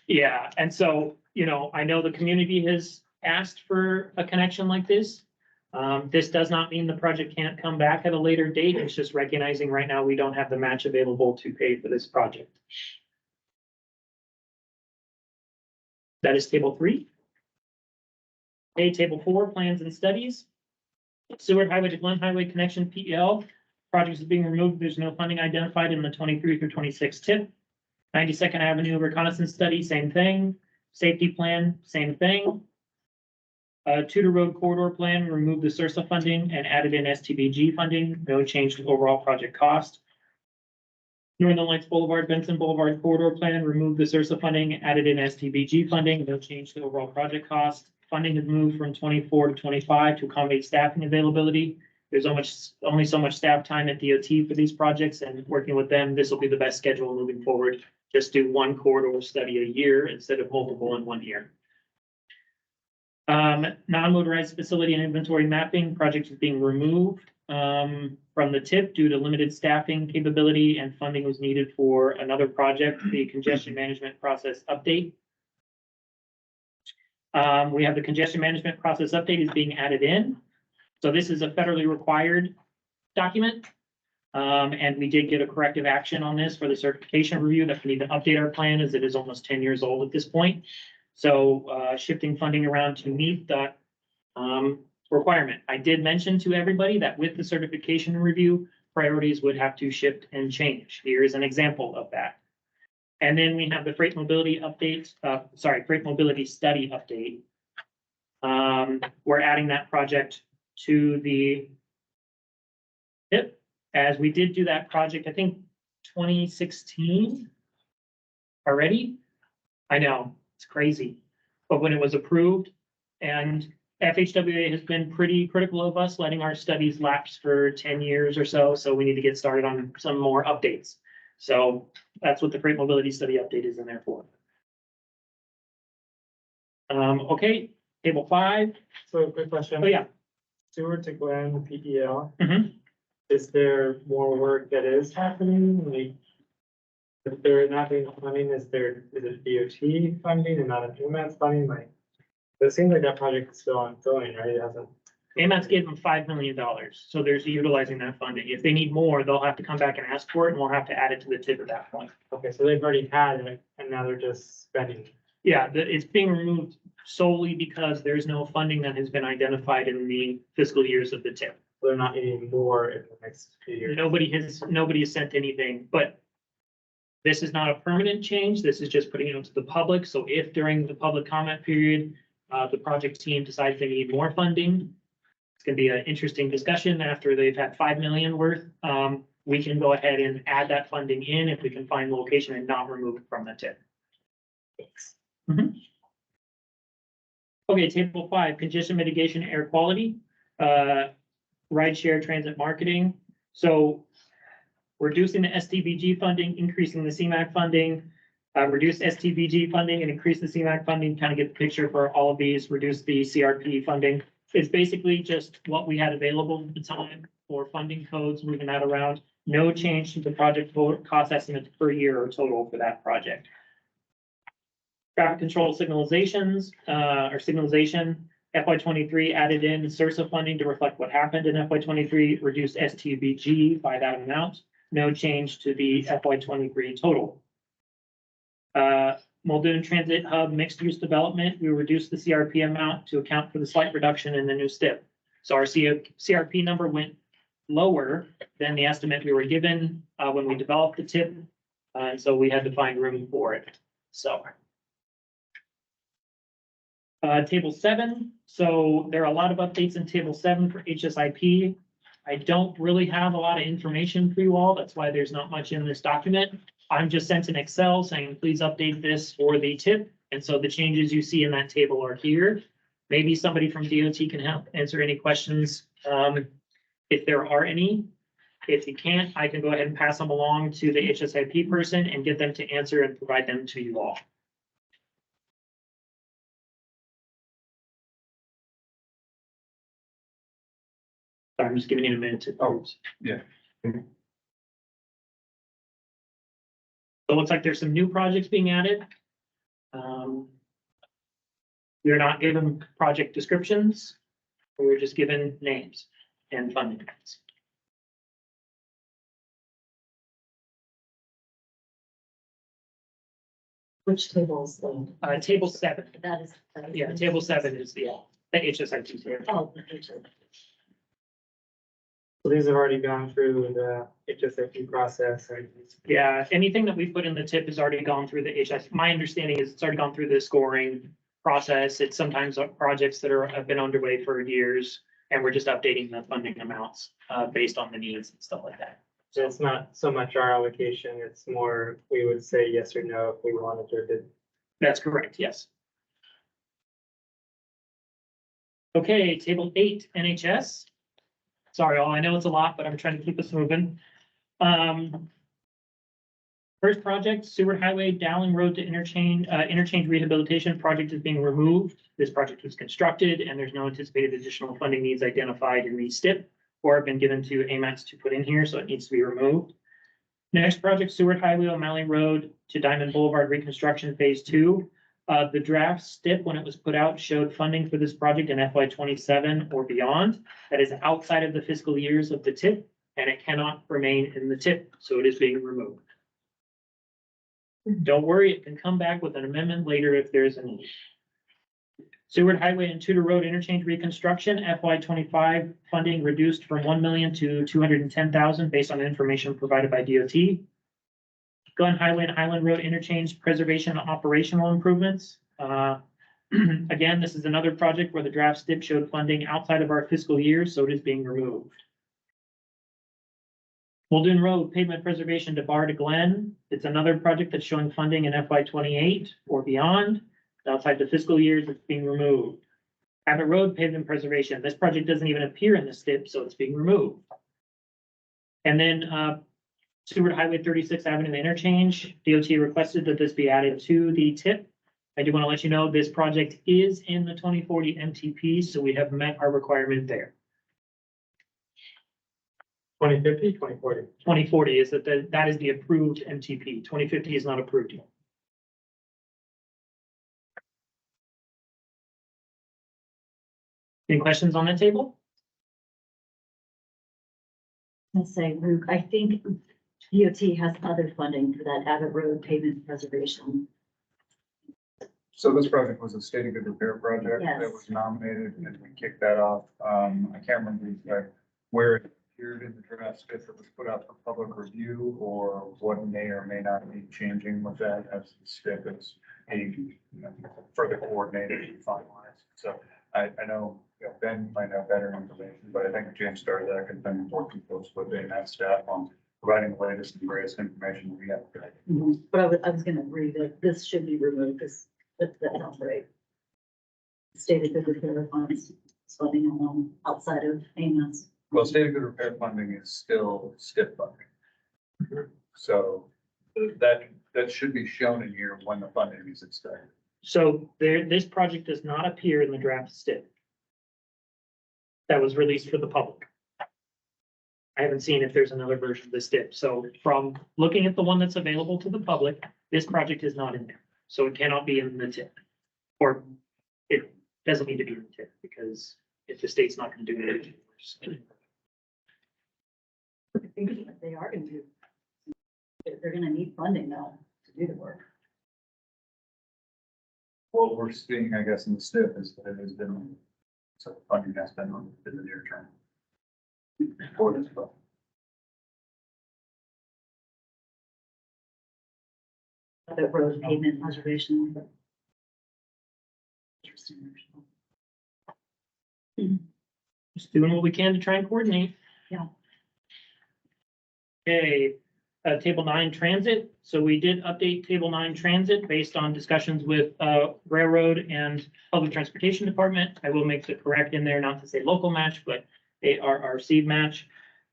yeah, and so, you know, I know the community has asked for a connection like this. This does not mean the project can't come back at a later date. It's just recognizing right now we don't have the match available to pay for this project. That is table 3. Okay, table 4, plans and studies. Seward Highway to Glen Highway Connection PEL. Project is being removed. There's no funding identified in the 23 through 26 tip. 92nd Avenue reconnaissance study, same thing. Safety plan, same thing. Tudor Road corridor plan, removed the SURSA funding and added in STBG funding. No change to overall project cost. Northern Lights Boulevard, Benson Boulevard corridor plan, removed the SURSA funding, added in STBG funding. No change to overall project cost. Funding has moved from 24 to 25 to accommodate staffing availability. There's only so much staff time at DOT for these projects, and working with them, this will be the best schedule moving forward. Just do one corridor study a year instead of multiple in 1 year. Non-motorized facility and inventory mapping project is being removed from the TIP due to limited staffing capability, and funding was needed for another project, the congestion management process update. We have the congestion management process update is being added in. So this is a federally required document. And we did get a corrective action on this for the certification review that we need to update our plan as it is almost 10 years old at this point. So shifting funding around to meet that requirement. I did mention to everybody that with the certification review, priorities would have to shift and change. Here is an example of that. And then we have the freight mobility update, freight mobility study update. We're adding that project to the TIP, as we did do that project, I think 2016. already. I know, it's crazy. But when it was approved, and FHWA has been pretty critical of us, letting our studies lapse for 10 years or so, so we need to get started on some more updates. So that's what the freight mobility study update is in there for. Okay, table 5. So a quick question. Oh, yeah. Stewart to Glenn, PEL. Mhm. Is there more work that is happening? Like, if they're not doing funding, is it DOT funding and not a UMass funding? Like, it seems like that project is still ongoing, right? It hasn't. AMAT's gave them $5 million, so there's utilizing that funding. If they need more, they'll have to come back and ask for it, and we'll have to add it to the tip at that point. Okay, so they've already had it and now they're just spending. Yeah, it's being removed solely because there's no funding that has been identified in the fiscal years of the tip. So they're not needing more in the next few years. Nobody has sent anything, but this is not a permanent change. This is just putting it out to the public. So if during the public comment period, the project team decides they need more funding, it's gonna be an interesting discussion after they've had 5 million worth. We can go ahead and add that funding in if we can find the location and not remove it from the tip. Mhm. Okay, table 5, congestion mitigation, air quality, rideshare transit marketing. So reducing the STBG funding, increasing the CMAQ funding, reduce STBG funding and increase the CMAQ funding, kind of get the picture for all of these, reduce the CRP funding. It's basically just what we had available at the time for funding codes, moving that around. No change to the project cost estimates per year or total for that project. Traffic control signalizations, or signalization, FY23 added in CIRSA funding to reflect what happened in FY23, reduced STBG by that amount. No change to the FY23 total. Muldoon Transit Hub mixed use development, we reduced the CRP amount to account for the slight reduction in the new STIP. So our CRP number went lower than the estimate we were given when we developed the TIP. And so we had to find room for it. So. Table 7. So there are a lot of updates in table 7 for HSIP. I don't really have a lot of information for you all. That's why there's not much in this document. I'm just sent an Excel saying, please update this for the tip. And so the changes you see in that table are here. Maybe somebody from DOT can help answer any questions. If there are any, if you can't, I can go ahead and pass them along to the HSIP person and get them to answer and provide them to you all. So I'm just giving you a minute to. Oh, yeah. So it looks like there's some new projects being added. We're not given project descriptions. We're just given names and funding amounts. Which tables? Table 7. That is. Yeah, table 7 is the HSIP table. Oh, the HSIP. So these have already gone through the HSIP process, right? Yeah, anything that we put in the tip has already gone through the HS. My understanding is it's already gone through the scoring process. It's sometimes projects that have been underway for years, and we're just updating the funding amounts based on the needs and stuff like that. So it's not so much our allocation, it's more, we would say yes or no if we wanted or did. That's correct, yes. Okay, table 8, NHS. Sorry, all I know it's a lot, but I'm trying to keep us moving. First project, Seward Highway, Dowling Road to interchange rehabilitation project is being removed. This project was constructed and there's no anticipated additional funding needs identified in the STIP or have been given to AMATs to put in here, so it needs to be removed. Next project, Seward Highway, O'Malley Road to Diamond Boulevard reconstruction phase 2. The draft STIP, when it was put out, showed funding for this project in FY27 or beyond. That is outside of the fiscal years of the TIP, and it cannot remain in the TIP, so it is being removed. Don't worry, it can come back with an amendment later if there's a need. Seward Highway and Tudor Road interchange reconstruction, FY25 funding reduced from 1 million to 210,000 based on information provided by DOT. Glen Highway and Highland Road interchange preservation and operational improvements. Again, this is another project where the draft STIP showed funding outside of our fiscal year, so it is being removed. Walden Road pavement preservation to Bar to Glen. It's another project that's showing funding in FY 28 or beyond. Outside the fiscal years, it's being removed. Abbott Road pavement preservation. This project doesn't even appear in the STIP, so it's being removed. And then Seward Highway 36th Avenue interchange. DOT requested that this be added to the TIP. I do want to let you know this project is in the 2040 MTP, so we have met our requirement there. 2050, 2040. 2040 is that is the approved MTP. 2050 is not approved yet. Any questions on that table? Let's say, Luke, I think DOT has other funding for that Abbott Road pavement preservation. So this project was a state of good repair project Yes. that was nominated and we kicked that off. I can't remember exactly where it appeared in the draft STIP that was put out for public review or what may or may not be changing with that as the STIP is being further coordinated and finalized. So I know, Ben might have better information, but I think James Starzak has been working close with that staff on providing the latest and greatest information we have. But I was gonna agree that this should be removed because that sounds right. State of good repair funds, funding alone outside of AMAS. Well, state of good repair funding is still STIP funding. So that should be shown in here when the funding is expected. So this project does not appear in the draft STIP that was released for the public. I haven't seen if there's another version of the STIP. So from looking at the one that's available to the public, this project is not in there. So it cannot be in the TIP. Or it doesn't need to be in the TIP because if the state's not going to do it. I think that they are gonna do. They're gonna need funding now to do the work. What we're seeing, I guess, in the STIP is that it has been, so funding has been on in the near term. For this project. The road pavement preservation. Interesting. Just doing what we can to try and coordinate. Yeah. Okay, table 9 transit. So we did update table 9 transit based on discussions with railroad and public transportation department. I will make the correct in there, not to say local match, but they are our seed match.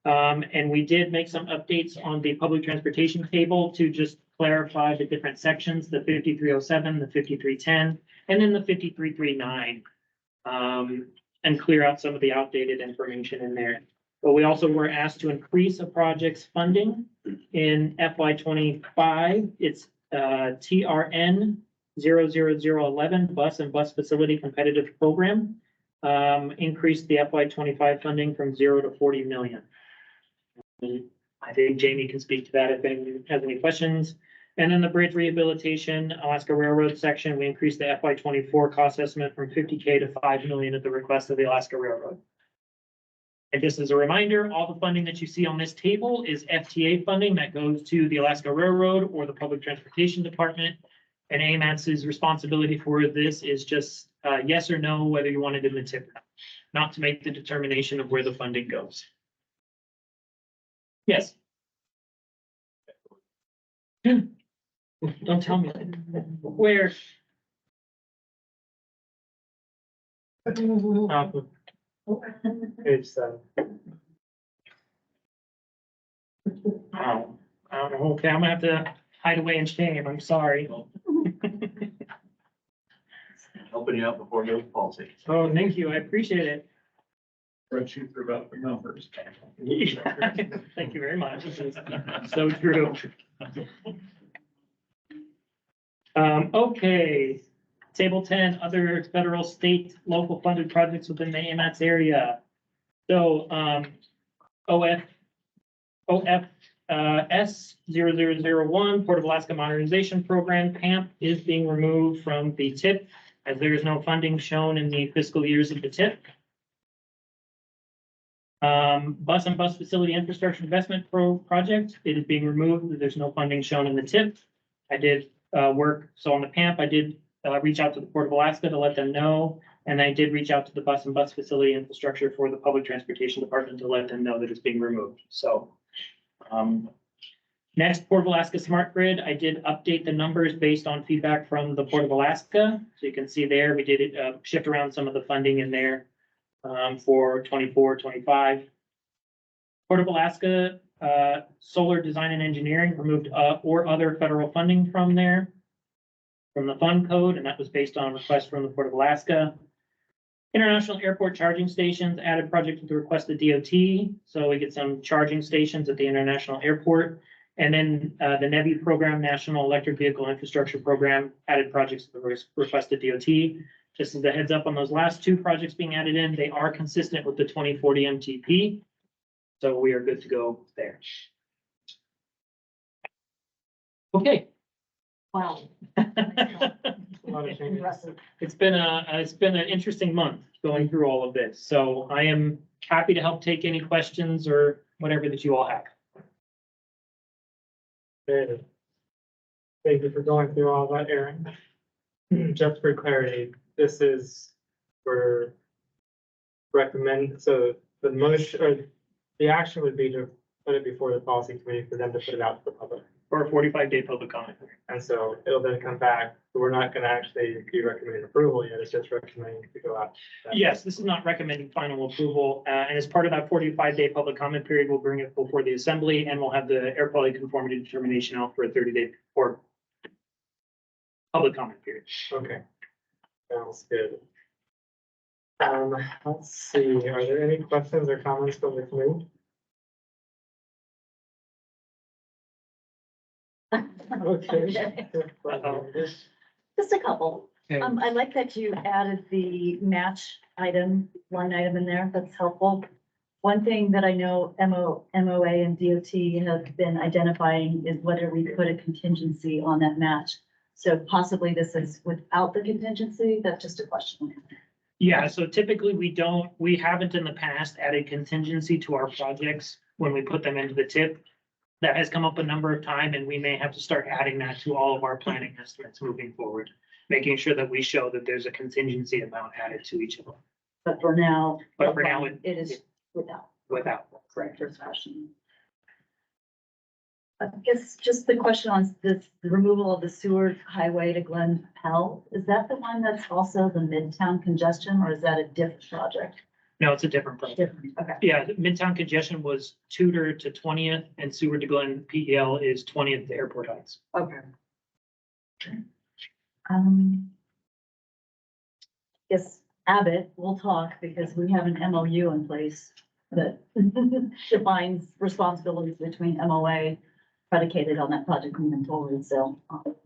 And we did make some updates on the public transportation table to just clarify the different sections, the 5307, the 5310, and then the 5339. And clear out some of the outdated information in there. But we also were asked to increase a project's funding in FY 25. It's TRN 00011 Bus and Bus Facility Competitive Program. Increased the FY 25 funding from 0 to 40 million. I think Jamie can speak to that if anyone has any questions. And then the bridge rehabilitation, Alaska Railroad section, we increased the FY 24 cost estimate from 50K to 5 million at the request of the Alaska Railroad. And just as a reminder, all the funding that you see on this table is FTA funding that goes to the Alaska Railroad or the Public Transportation Department. And AMATS's responsibility for this is just yes or no, whether you want it in the TIP, not to make the determination of where the funding goes. Yes. Don't tell me. Where? Page 7. Oh, okay, I'm gonna have to hide away in shame. I'm sorry. Helping you out before you policy. Oh, thank you. I appreciate it. Spreadsheets are about the numbers. Thank you very much. So true. Okay, table 10, other federal, state, local funded projects within the AMATS area. So, OFS 0001 Port of Alaska Modernization Program, PAMP, is being removed from the TIP as there is no funding shown in the fiscal years of the TIP. Bus and Bus Facility Infrastructure Investment Project, it is being removed. There's no funding shown in the TIP. I did work, so on the PAMP, I did reach out to the Port of Alaska to let them know, and I did reach out to the Bus and Bus Facility Infrastructure for the Public Transportation Department to let them know that it's being removed. So Next, Port of Alaska Smart Grid, I did update the numbers based on feedback from the Port of Alaska. So you can see there, we did shift around some of the funding in there for 24, 25. Port of Alaska, solar design and engineering removed or other federal funding from there, from the fund code, and that was based on a request from the Port of Alaska. International Airport Charging Stations, added project with the request of DOT, so we get some charging stations at the International Airport. And then the NEVI program, National Electric Vehicle Infrastructure Program, added projects at the request of DOT. Just as a heads up on those last two projects being added in, they are consistent with the 2040 MTP. So we are good to go there. Okay. Wow. A lot of changes. Impressive. It's been an interesting month going through all of this. So I am happy to help take any questions or whatever that you all have. Okay. Thank you for going through all that, Aaron. Just for clarity, this is for recommend, so the motion, or the action would be to put it before the policy committee for them to put it out to the public. For a 45-day public comment. And so it'll then come back, we're not gonna actually be recommending approval yet, it's just recommending to go out. Yes, this is not recommending final approval, and as part of that 45-day public comment period, we'll bring it before the assembly, and we'll have the air quality conformity determination out for a 30-day or public comment period. Okay. Sounds good. Let's see, are there any questions or comments from the committee? Okay. Just a couple. I like that you added the match item, line item in there. That's helpful. One thing that I know MOA and DOT have been identifying is whether we put a contingency on that match. So possibly this is without the contingency. That's just a question. Yeah, so typically we haven't in the past added contingency to our projects when we put them into the tip. That has come up a number of times, and we may have to start adding that to all of our planning estimates moving forward, making sure that we show that there's a contingency amount added to each of them. But for now. It It is without. without. Correct, first fashion. I guess just the question on this, the removal of the Seward Highway to Glen Pell, is that the one that's also the Midtown congestion, or is that a different project? No, it's a different project. Different, okay. Yeah, the Midtown congestion was Tudor to 20th, and Seward to Glen PEL is 20th to Airport Heights. Okay. Yes, Abbott, we'll talk because we have an MOU in place that defines responsibilities between MOA predicated on that project moving forward, so. That's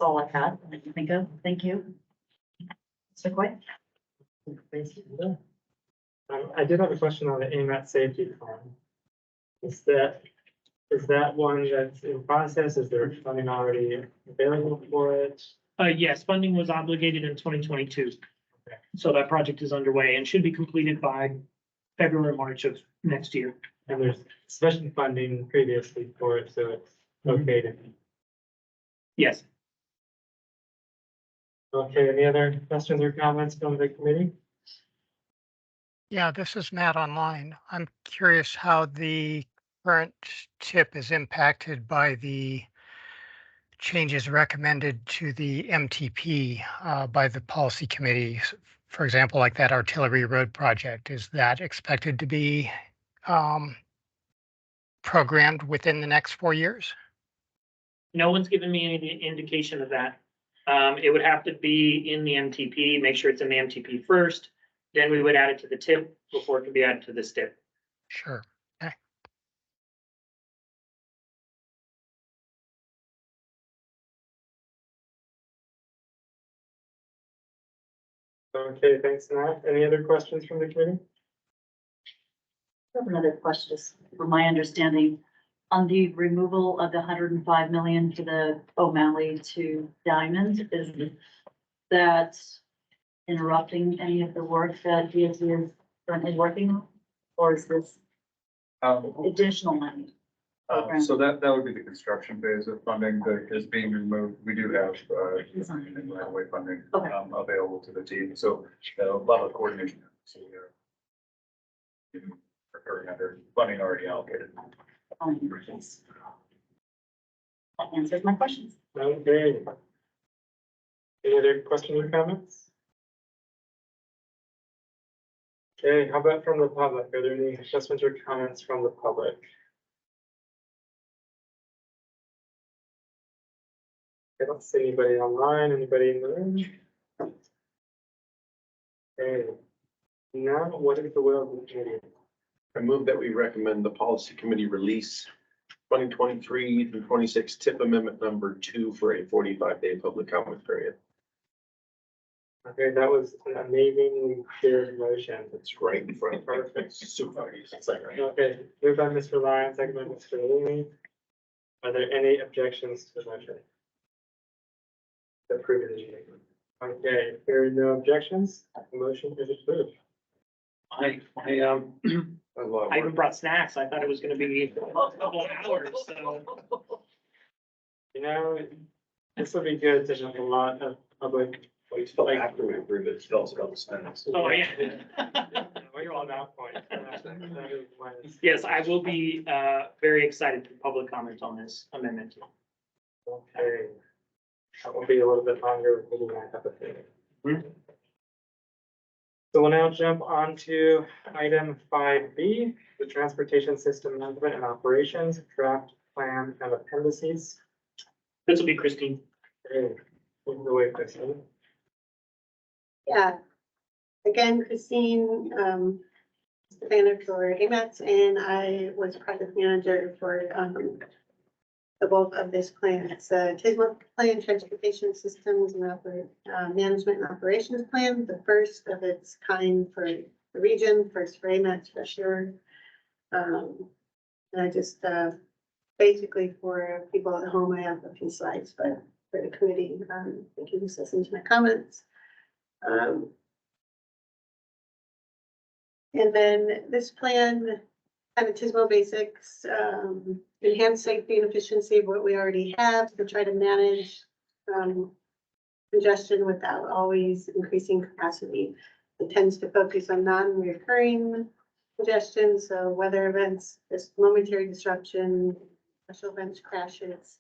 all I had, I can think of. Thank you. Mr. Coy? I did have a question on the AMAT safety fund. Is that one that's in process? Is there funding already available for it? Yes, funding was obligated in 2022. Okay. So that project is underway and should be completed by February, March of next year. And there's sufficient funding previously for it, so it's okay to. Yes. Okay, any other questions or comments from the committee? Yeah, this is Matt online. I'm curious how the current tip is impacted by the changes recommended to the MTP by the policy committee. For example, like that Artillery Road project, is that expected to be programmed within the next 4 years? No one's given me any indication of that. It would have to be in the MTP, make sure it's in the MTP first, then we would add it to the tip before it can be added to this tip. Sure. Okay. Okay, thanks, Matt. Any other questions from the committee? I have another question, just from my understanding, on the removal of the 105 million to the O'Malley to Diamond, is that interrupting any of the work that DOT is currently working on? Or is this additional money? So that would be the construction phase of funding that is being removed. We do have, right-of-way funding, Okay. available to the team. So a lot of coordination. So Or under funding already allocated. Yes. That answers my questions. Okay. Any other questions or comments? Okay, how about from the public? Are there any questions or comments from the public? I don't see anybody online, anybody in the room? Okay. Now, what is the will of the committee? I move that we recommend the policy committee release 2023 through 26 tip amendment number 2 for a 45-day public comment period. Okay, that was an amazingly good motion. It's right in front of Perfect. super easy. It's like, right. Okay, moved by Mr. Lyon, second by Mr. Leamy. Are there any objections to the motion? Approved. Okay, if there are no objections, the motion is approved. I A lot of I even work. brought snacks. I thought it was gonna be a couple of hours, so. You know, this will be good to have a lot of public. Well, you still after we approve it, tell us about the sentence. Oh, yeah. We're on that point. That is my- Yes, I will be very excited for public comment on this amendment. Okay. That will be a little bit longer, maybe I have a thing. So we'll now jump on to item 5B, the Transportation System Management and Operations Draft Plan and Appendices. This will be Christine. Okay, take it away, Christine. Yeah. Again, Christine, planner for AMATS, and I was project manager for, the bulk of this plan. It's a TSMO plan, Transportation Systems and Management and Operations Plan, the first of its kind for the region, first for AMATS for sure. And I just, basically for people at home, I have a few slides, but for the committee, they can just listen to my comments. And then this plan, kind of TSMO basics, enhance safety and efficiency of what we already have to try to manage congestion without always increasing capacity. It tends to focus on non-recurring congestion, so weather events, just momentary disruption, special events, crashes.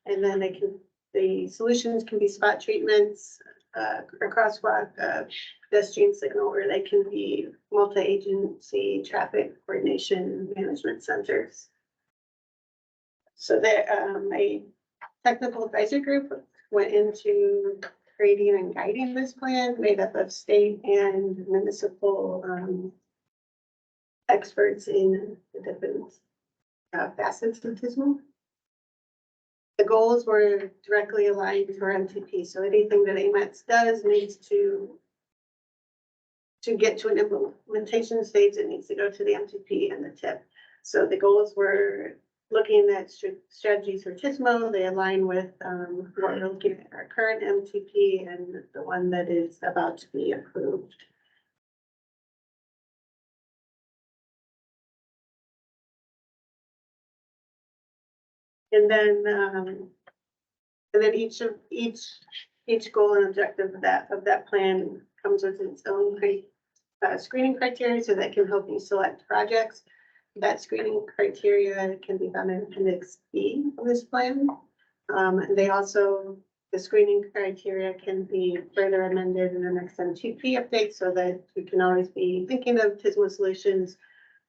And then the solutions can be spot treatments, or crosswalk, pedestrian signal, or they can be multi-agency traffic coordination management centers. So there, a technical advisory group went into creating and guiding this plan, made up of state and municipal experts in the different facets of TSMO. The goals were directly aligned to our MTP, so anything that AMATS does needs to get to an implementation stage, it needs to go to the MTP and the TIP. So the goals were looking at strategies for TSMO, they align with what we're looking at our current MTP and the one that is about to be approved. And then each goal and objective of that plan comes with its own screening criteria, so that can help you select projects. That screening criteria can be found in Appendix B of this plan. And the screening criteria can be further amended in the next MTP update, so that we can always be thinking of TSMO solutions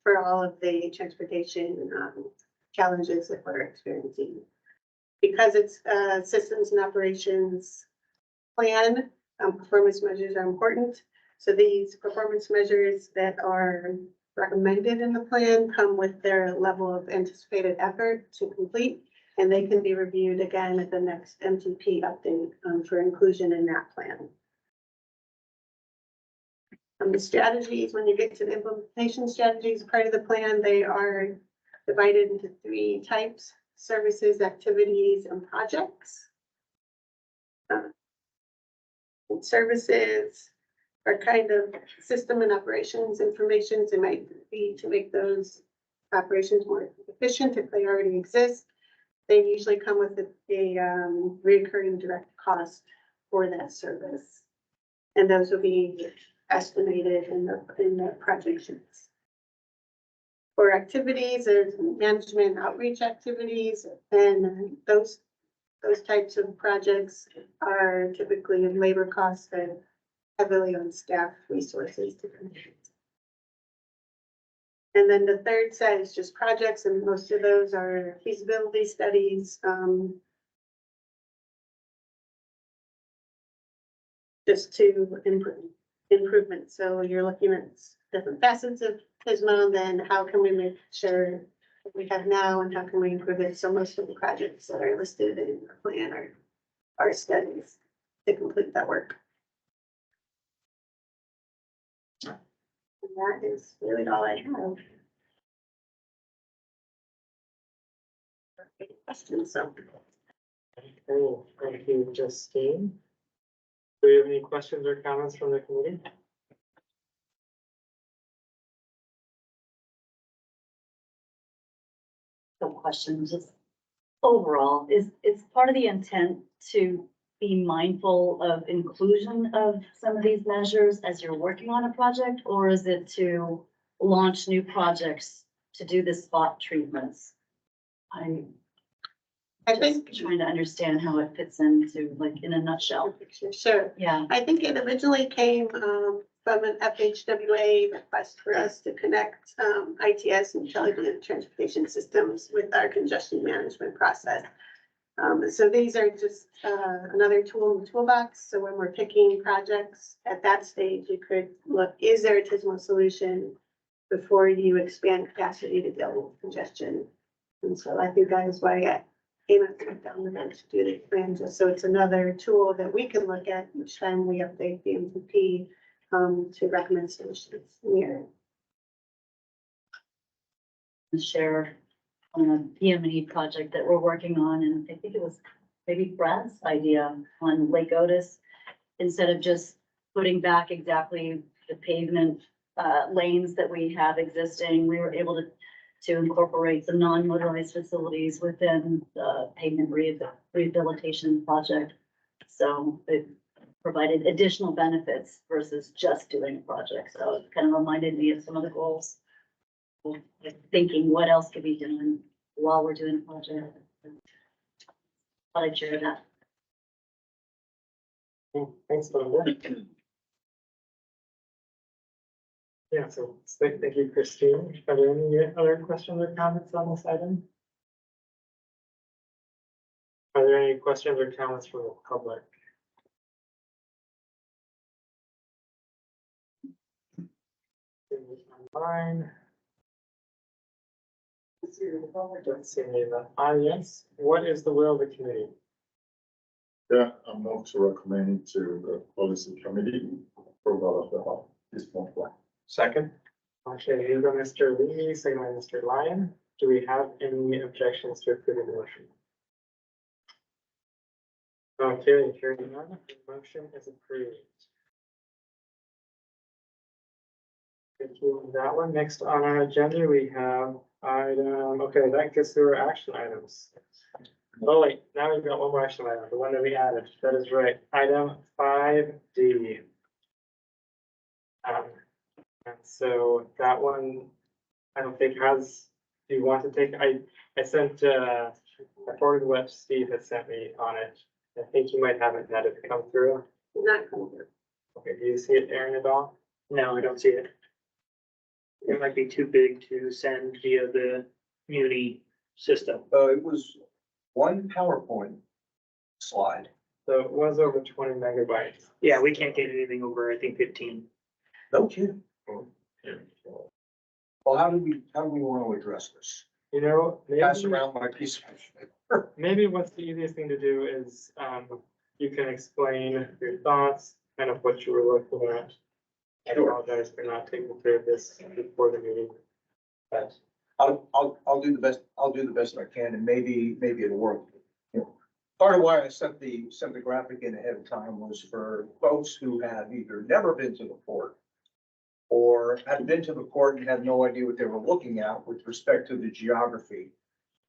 for all of the transportation challenges that we're experiencing. Because it's systems and operations plan, performance measures are important. So these performance measures that are recommended in the plan come with their level of anticipated effort to complete, and they can be reviewed again at the next MTP update for inclusion in that plan. The strategies, when you get to the implementation strategies, part of the plan, they are divided into 3 types: services, activities, and projects. And services are kind of system and operations information. It might be to make those operations more efficient if they already exist. They usually come with a recurring direct cost for that service. And those will be estimated in the projections. for activities, there's management outreach activities, and those types of projects are typically in labor costs and heavily on staff resources. And then the third set is just projects, and most of those are feasibility studies, just to improvement. So you're looking at different facets of TSMO, then how can we make sure what we have now and how can we improve it? So most of the projects that are listed in the plan are studies to complete that work. And that is really all I have. Any questions? So. Okay, thank you, Justine. Do we have any questions or comments from the committee? Some questions, just overall, is part of the intent to be mindful of inclusion of some of these measures as you're working on a project, or is it to launch new projects to do the spot treatments? I'm I think, trying to understand how it fits into, like, in a nutshell. sure. Yeah, I think it originally came from an FHWA request for us to connect ITS, Intelligent Transportation Systems, with our congestion management process. So these are just another tool in the toolbox. So when we're picking projects at that stage, you could look, is there a TSMO solution before you expand capacity to deal with congestion? And so I think that is why I came up down the bench to do the plan, just so it's another tool that we can look at each time we update the MVP to recommend solutions. share on a PM&E project that we're working on, and I think it was maybe Brad's idea on Lake Otis. Instead of just putting back exactly the pavement lanes that we have existing, we were able to incorporate some non-motorized facilities within the pavement rehabilitation project. So it provided additional benefits versus just doing a project. So it kind of reminded me of some of the goals. Thinking what else could be done while we're doing a project. Thought I'd share that. Thanks, Linda. Yeah, so thank you, Christine. Are there any other questions or comments on this item? Are there any questions or comments from the public? Online. Don't see any in the audience. What is the will of the committee? Yeah, I'm not recommending to the policy committee approval of this month plan. Second. Okay, you go, Mr. Lee, second by Mr. Lyon. Do we have any objections to approving the motion? Okay, hearing none, the motion is approved. Thank you on that one. Next on our agenda, we have item, okay, that gets through our action items. Oh wait, now we've got one more action item, the one that we added. That is right. Item 5D. And so that one, I don't think has, do you want to take, I sent, I forwarded what Steve had sent me on it. I think you might haven't had it come through. Not come through. Okay, do you see it, Aaron, at all? No, I don't see it. It might be too big to send via the Muni system. It was one PowerPoint slide. So it was over 20 megabytes. Yeah, we can't get anything over, I think, 15. No kidding. Well, how do we want to address this? You know, Pass maybe, around my piece of paper. maybe what's the easiest thing to do is, you can explain your thoughts, kind of what you were looking at. I apologize for not taking care of this before the meeting. But I'll do the best, I can, and maybe it'll work. You know, part of why I sent the graphic in ahead of time was for folks who have either never been to the port or had been to the port and had no idea what they were looking at with respect to the geography.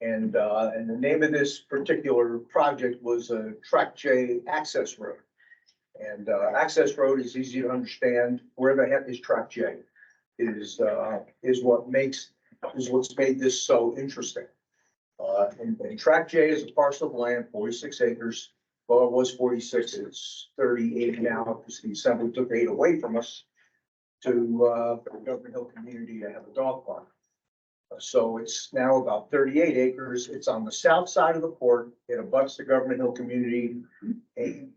And the name of this particular project was a Tract J access road. And access road is easy to understand. Where the heck is Tract J? Is what makes is what's made this so interesting. And Tract J is a parcel of land, 46 acres. Well, it was 46, it's 38 now, because the assembly took 8 away from us to, for the Government Hill community to have a dog park. So it's now about 38 acres. It's on the south side of the port. It abuts the Government Hill community and,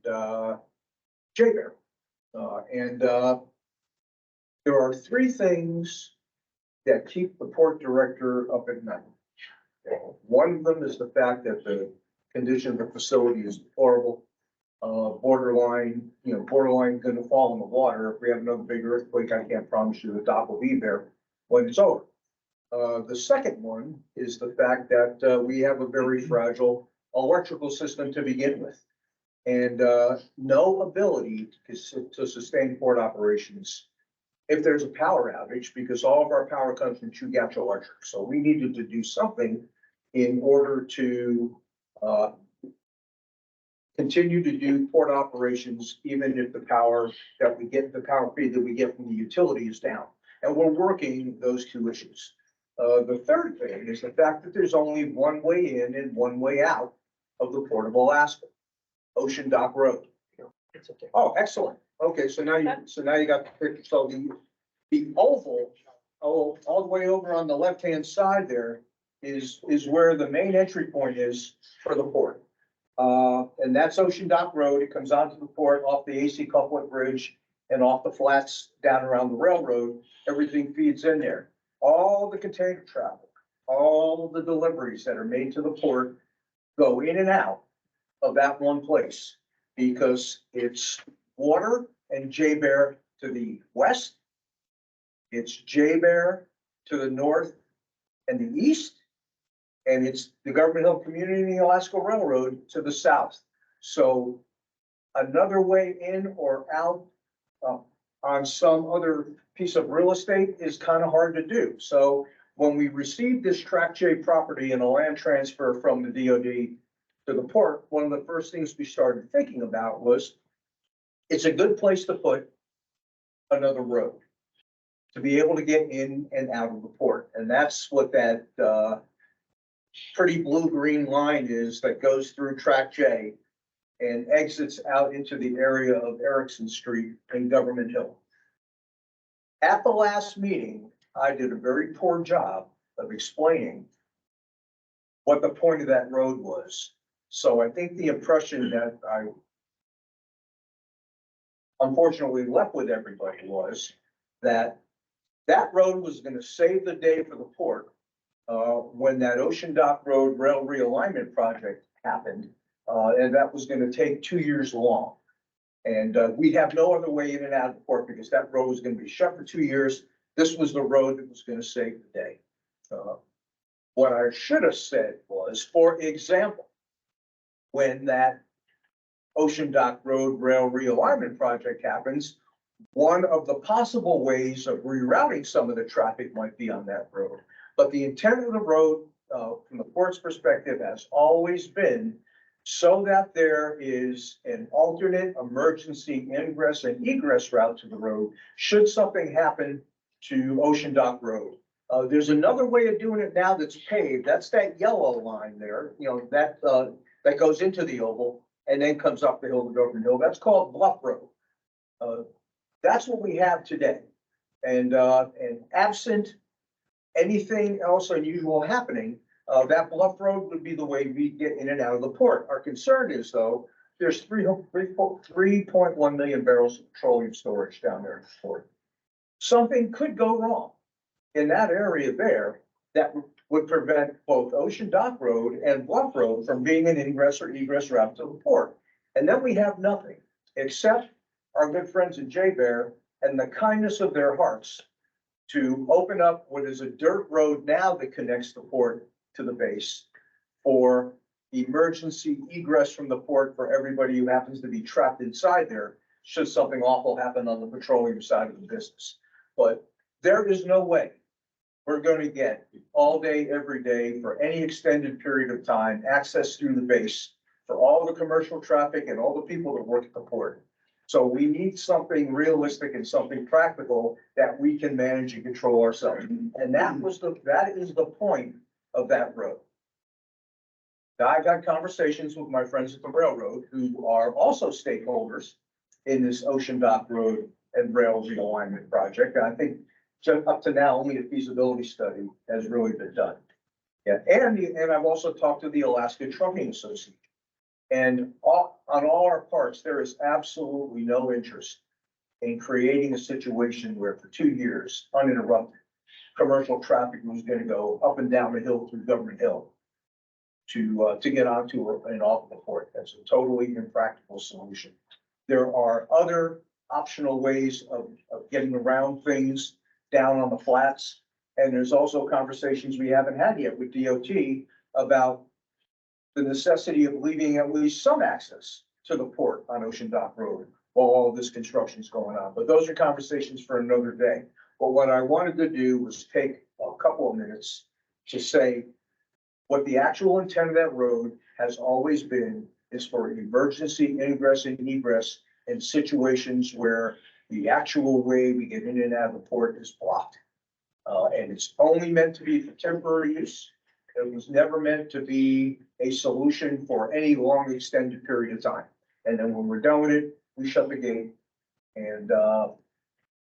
J Bear. There are 3 things that keep the port director up at night. One of them is the fact that the condition of the facility is horrible. Borderline gonna fall in the water. If we have another big earthquake, I can't promise you the dock will be there when it's over. The second one is the fact that we have a very fragile electrical system to begin with. And no ability to sustain port operations if there's a power outage, because all of our power comes from Chugach Electric. So we needed to do something in order to continue to do port operations, even if the power that we get, the power feed that we get from the utility is down. And we're working those 2 issues. The third thing is the fact that there's only one way in and one way out of the Port of Alaska, Ocean Dock Road. Oh, excellent. Okay, so now you got the picture. So the oval, all the way over on the left-hand side there is where the main entry point is for the port. And that's Ocean Dock Road. It comes onto the port off the AC Couplet Bridge and off the flats down around the railroad. Everything feeds in there. All the container traffic, all the deliveries that are made to the port go in and out of that one place because it's water and J Bear to the west. It's J Bear to the north and the east. And it's the Government Hill Community and the Alaska Railroad to the south. So another way in or out on some other piece of real estate is kind of hard to do. So when we received this Tract J property and a land transfer from the DOD to the port, one of the first things we started thinking about was it's a good place to put another road to be able to get in and out of the port. And that's what that pretty blue-green line is that goes through Tract J and exits out into the area of Erickson Street in Government Hill. At the last meeting, I did a very poor job of explaining what the point of that road was. So I think the impression that I unfortunately left with everybody was that that road was going to save the day for the port when that Ocean Dock Road rail realignment project happened. And that was going to take 2 years long. And we have no other way in and out of the port because that road was going to be shut for 2 years. This was the road that was going to save the day. What I should have said was, for example, when that Ocean Dock Road rail realignment project happens, one of the possible ways of rerouting some of the traffic might be on that road. But the intent of the road, from the port's perspective, has always been so that there is an alternate emergency ingress and egress route to the road should something happen to Ocean Dock Road. There's another way of doing it now that's paved. That's that yellow line there, that goes into the oval and then comes up the hill to Government Hill. That's called Bluff Road. That's what we have today. And absent anything else unusual happening, that Bluff Road would be the way we get in and out of the port. Our concern is, though, there's 3.1 million barrels of petroleum storage down there in the port. Something could go wrong in that area there that would prevent both Ocean Dock Road and Bluff Road from being an ingress or egress route to the port. And then we have nothing except our good friends at J Bear and the kindness of their hearts to open up what is a dirt road now that connects the port to the base for emergency egress from the port for everybody who happens to be trapped inside there should something awful happen on the petroleum side of the business. But there is no way we're going to get all day, every day, for any extended period of time, access through the base for all the commercial traffic and all the people that work at the port. So we need something realistic and something practical that we can manage and control ourselves. And that is the point of that road. Now, I've had conversations with my friends at the railroad who are also stakeholders in this Ocean Dock Road and Rail Realignment Project. And I think just up to now, only a feasibility study has really been done. Yeah, and I've also talked to the Alaska Trucking Association. And on all our parts, there is absolutely no interest in creating a situation where for 2 years, uninterrupted, commercial traffic was gonna go up and down the hill through Government Hill to get onto and off the port. That's a totally impractical solution. There are other optional ways of getting around things down on the flats. And there's also conversations we haven't had yet with DOT about the necessity of leaving at least some access to the port on Ocean Dock Road while all of this construction is going on. But those are conversations for another day. But what I wanted to do was take a couple of minutes to say what the actual intent of that road has always been is for emergency ingress and egress in situations where the actual way we get in and out of the port is blocked. And it's only meant to be for temporary use. It was never meant to be a solution for any long extended period of time. And then when we're done with it, we shut the gate and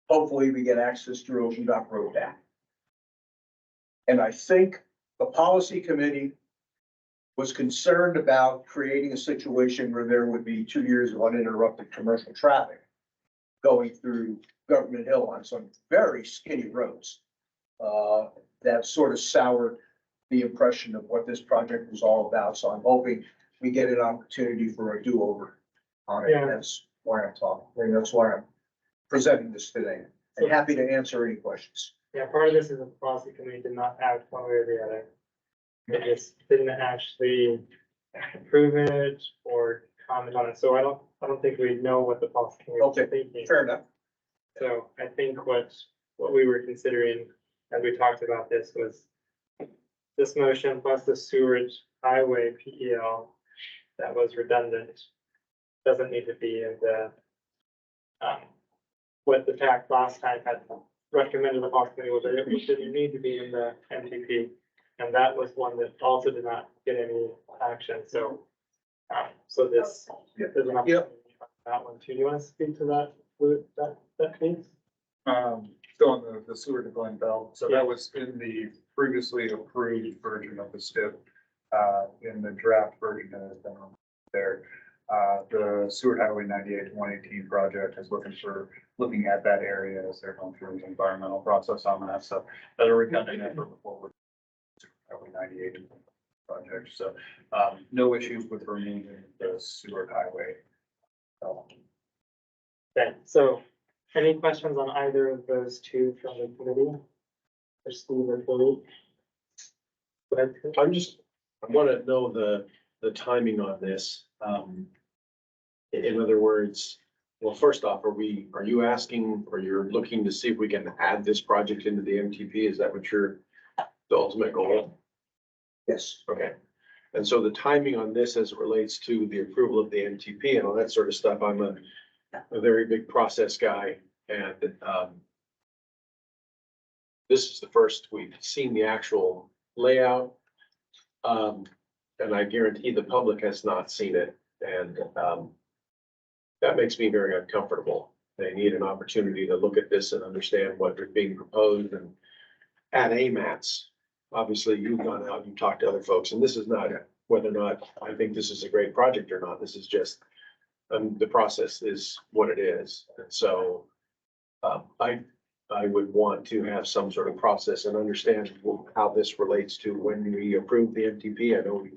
hopefully we get access through Ocean Dock Road back. And I think the policy committee was concerned about creating a situation where there would be 2 years of uninterrupted commercial traffic going through Government Hill on some very skinny roads. That sort of soured the impression of what this project was all about. So I'm hoping we get an opportunity for a do-over on it. Yeah. That's why I'm talking. And that's why I'm presenting this today. I'm happy to answer any questions. Yeah, part of this is the policy committee did not act one way or the other. They just didn't actually approve it or comment on it. So I don't think we know what the policy committee was Okay, thinking. fair enough. So I think what we were considering as we talked about this was this motion plus the Seward Highway PEL that was redundant. Doesn't need to be in the, what the TAC last time had recommended the policy committee was that it didn't need to be in the MTP. And that was one that also did not get any action. So, so this, there's an opportunity on that one too. Do you want to speak to that, that piece? Still on the sewer to Glen Bell. So that was in the previously approved version of the STIP. In the draft version that has been on there. The Seward Highway 98-118 project is looking at that area as they're going through the environmental process on that. So that's a redundant effort before we're Highway 98 project. So no issues with removing the Seward Highway. Okay, so any questions on either of those two from the committee? Or Steve or Billy? Go ahead. I want to know the timing on this. In other words, well, first off, are you asking, or you're looking to see if we can add this project into the MTP? Is that what the ultimate goal? Yes. Okay. And so the timing on this as it relates to the approval of the MTP and all that sort of stuff, I'm a very big process guy. And this is the first we've seen the actual layout. And I guarantee the public has not seen it. And that makes me very uncomfortable. They need an opportunity to look at this and understand what is being proposed and add AMATs. Obviously, you've gone out and talked to other folks, and this is not whether or not I think this is a great project or not. This is just the process is what it is. And so I would want to have some sort of process and understand how this relates to when we approve the MTP. I know we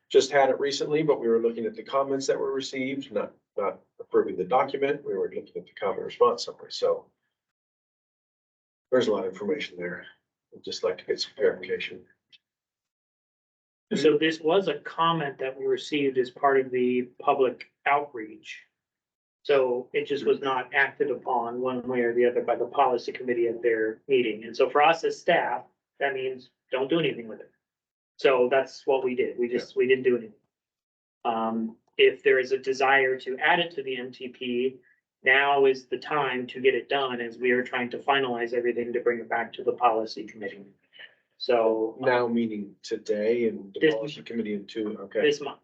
just had it recently, but we were looking at the comments that were received, not approving the document. We were looking at the comment response summary. So there's a lot of information there. I'd just like to get some clarification. So this was a comment that we received as part of the public outreach. So it just was not acted upon one way or the other by the policy committee at their meeting. And so for us as staff, that means don't do anything with it. So that's what we did. We didn't do anything. If there is a desire to add it to the MTP, Now is the time to get it done as we are trying to finalize everything to bring it back to the policy committee. So Now meaning today and the This- policy committee in two, okay. this month.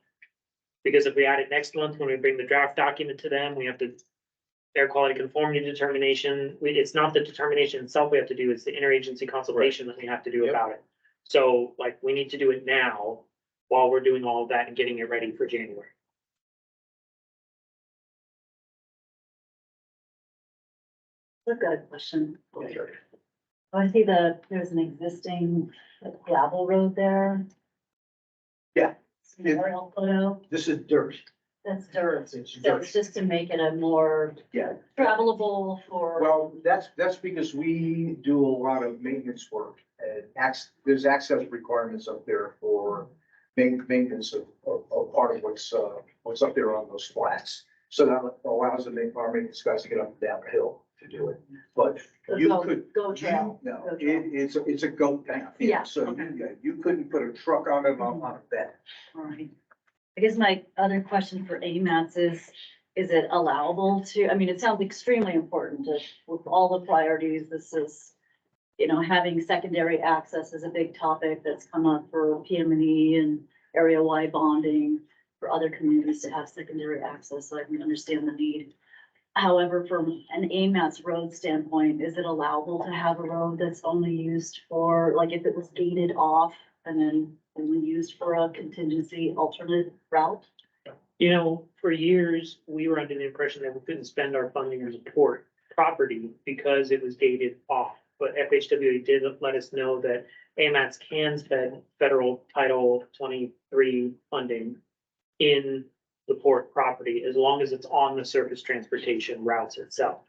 Because if we add it next month, when we bring the draft document to them, we have to air quality conformity determination. It's not the determination itself we have to do, it's the interagency consultation that we have to do Yep. about it. So like, we need to do it now while we're doing all of that and getting it ready for January. I've got a question. I see there's an existing like, gravel road there. Yeah. Some aerial photo, This is dirt. that's dirt. It's So dirt. it's just to make it a more Yeah. travelable for. Well, that's because we do a lot of maintenance work and there's access requirements up there for maintenance of part of what's up there on those flats. So that allows our maintenance guys to get up and down the hill to do it. But you could. Go trail. No, Go trail. it's a goat path. Yeah, So okay. you couldn't put a truck on it on a bed. Right. I guess my other question for AMATs is it allowable to, I mean, it sounds extremely important to, with all the priorities, this is, having secondary access is a big topic that's come up for PM&E and area-wide bonding for other communities to have secondary access, so I can understand the need. However, from an AMATs road standpoint, is it allowable to have a road that's only used for, like, if it was gated off and then only used for a contingency alternate route? For years, we were under the impression that we couldn't spend our funding or support property because it was gated off. But FHWA did let us know that AMATs can spend federal Title 23 funding in the port property as long as it's on the surface transportation routes itself.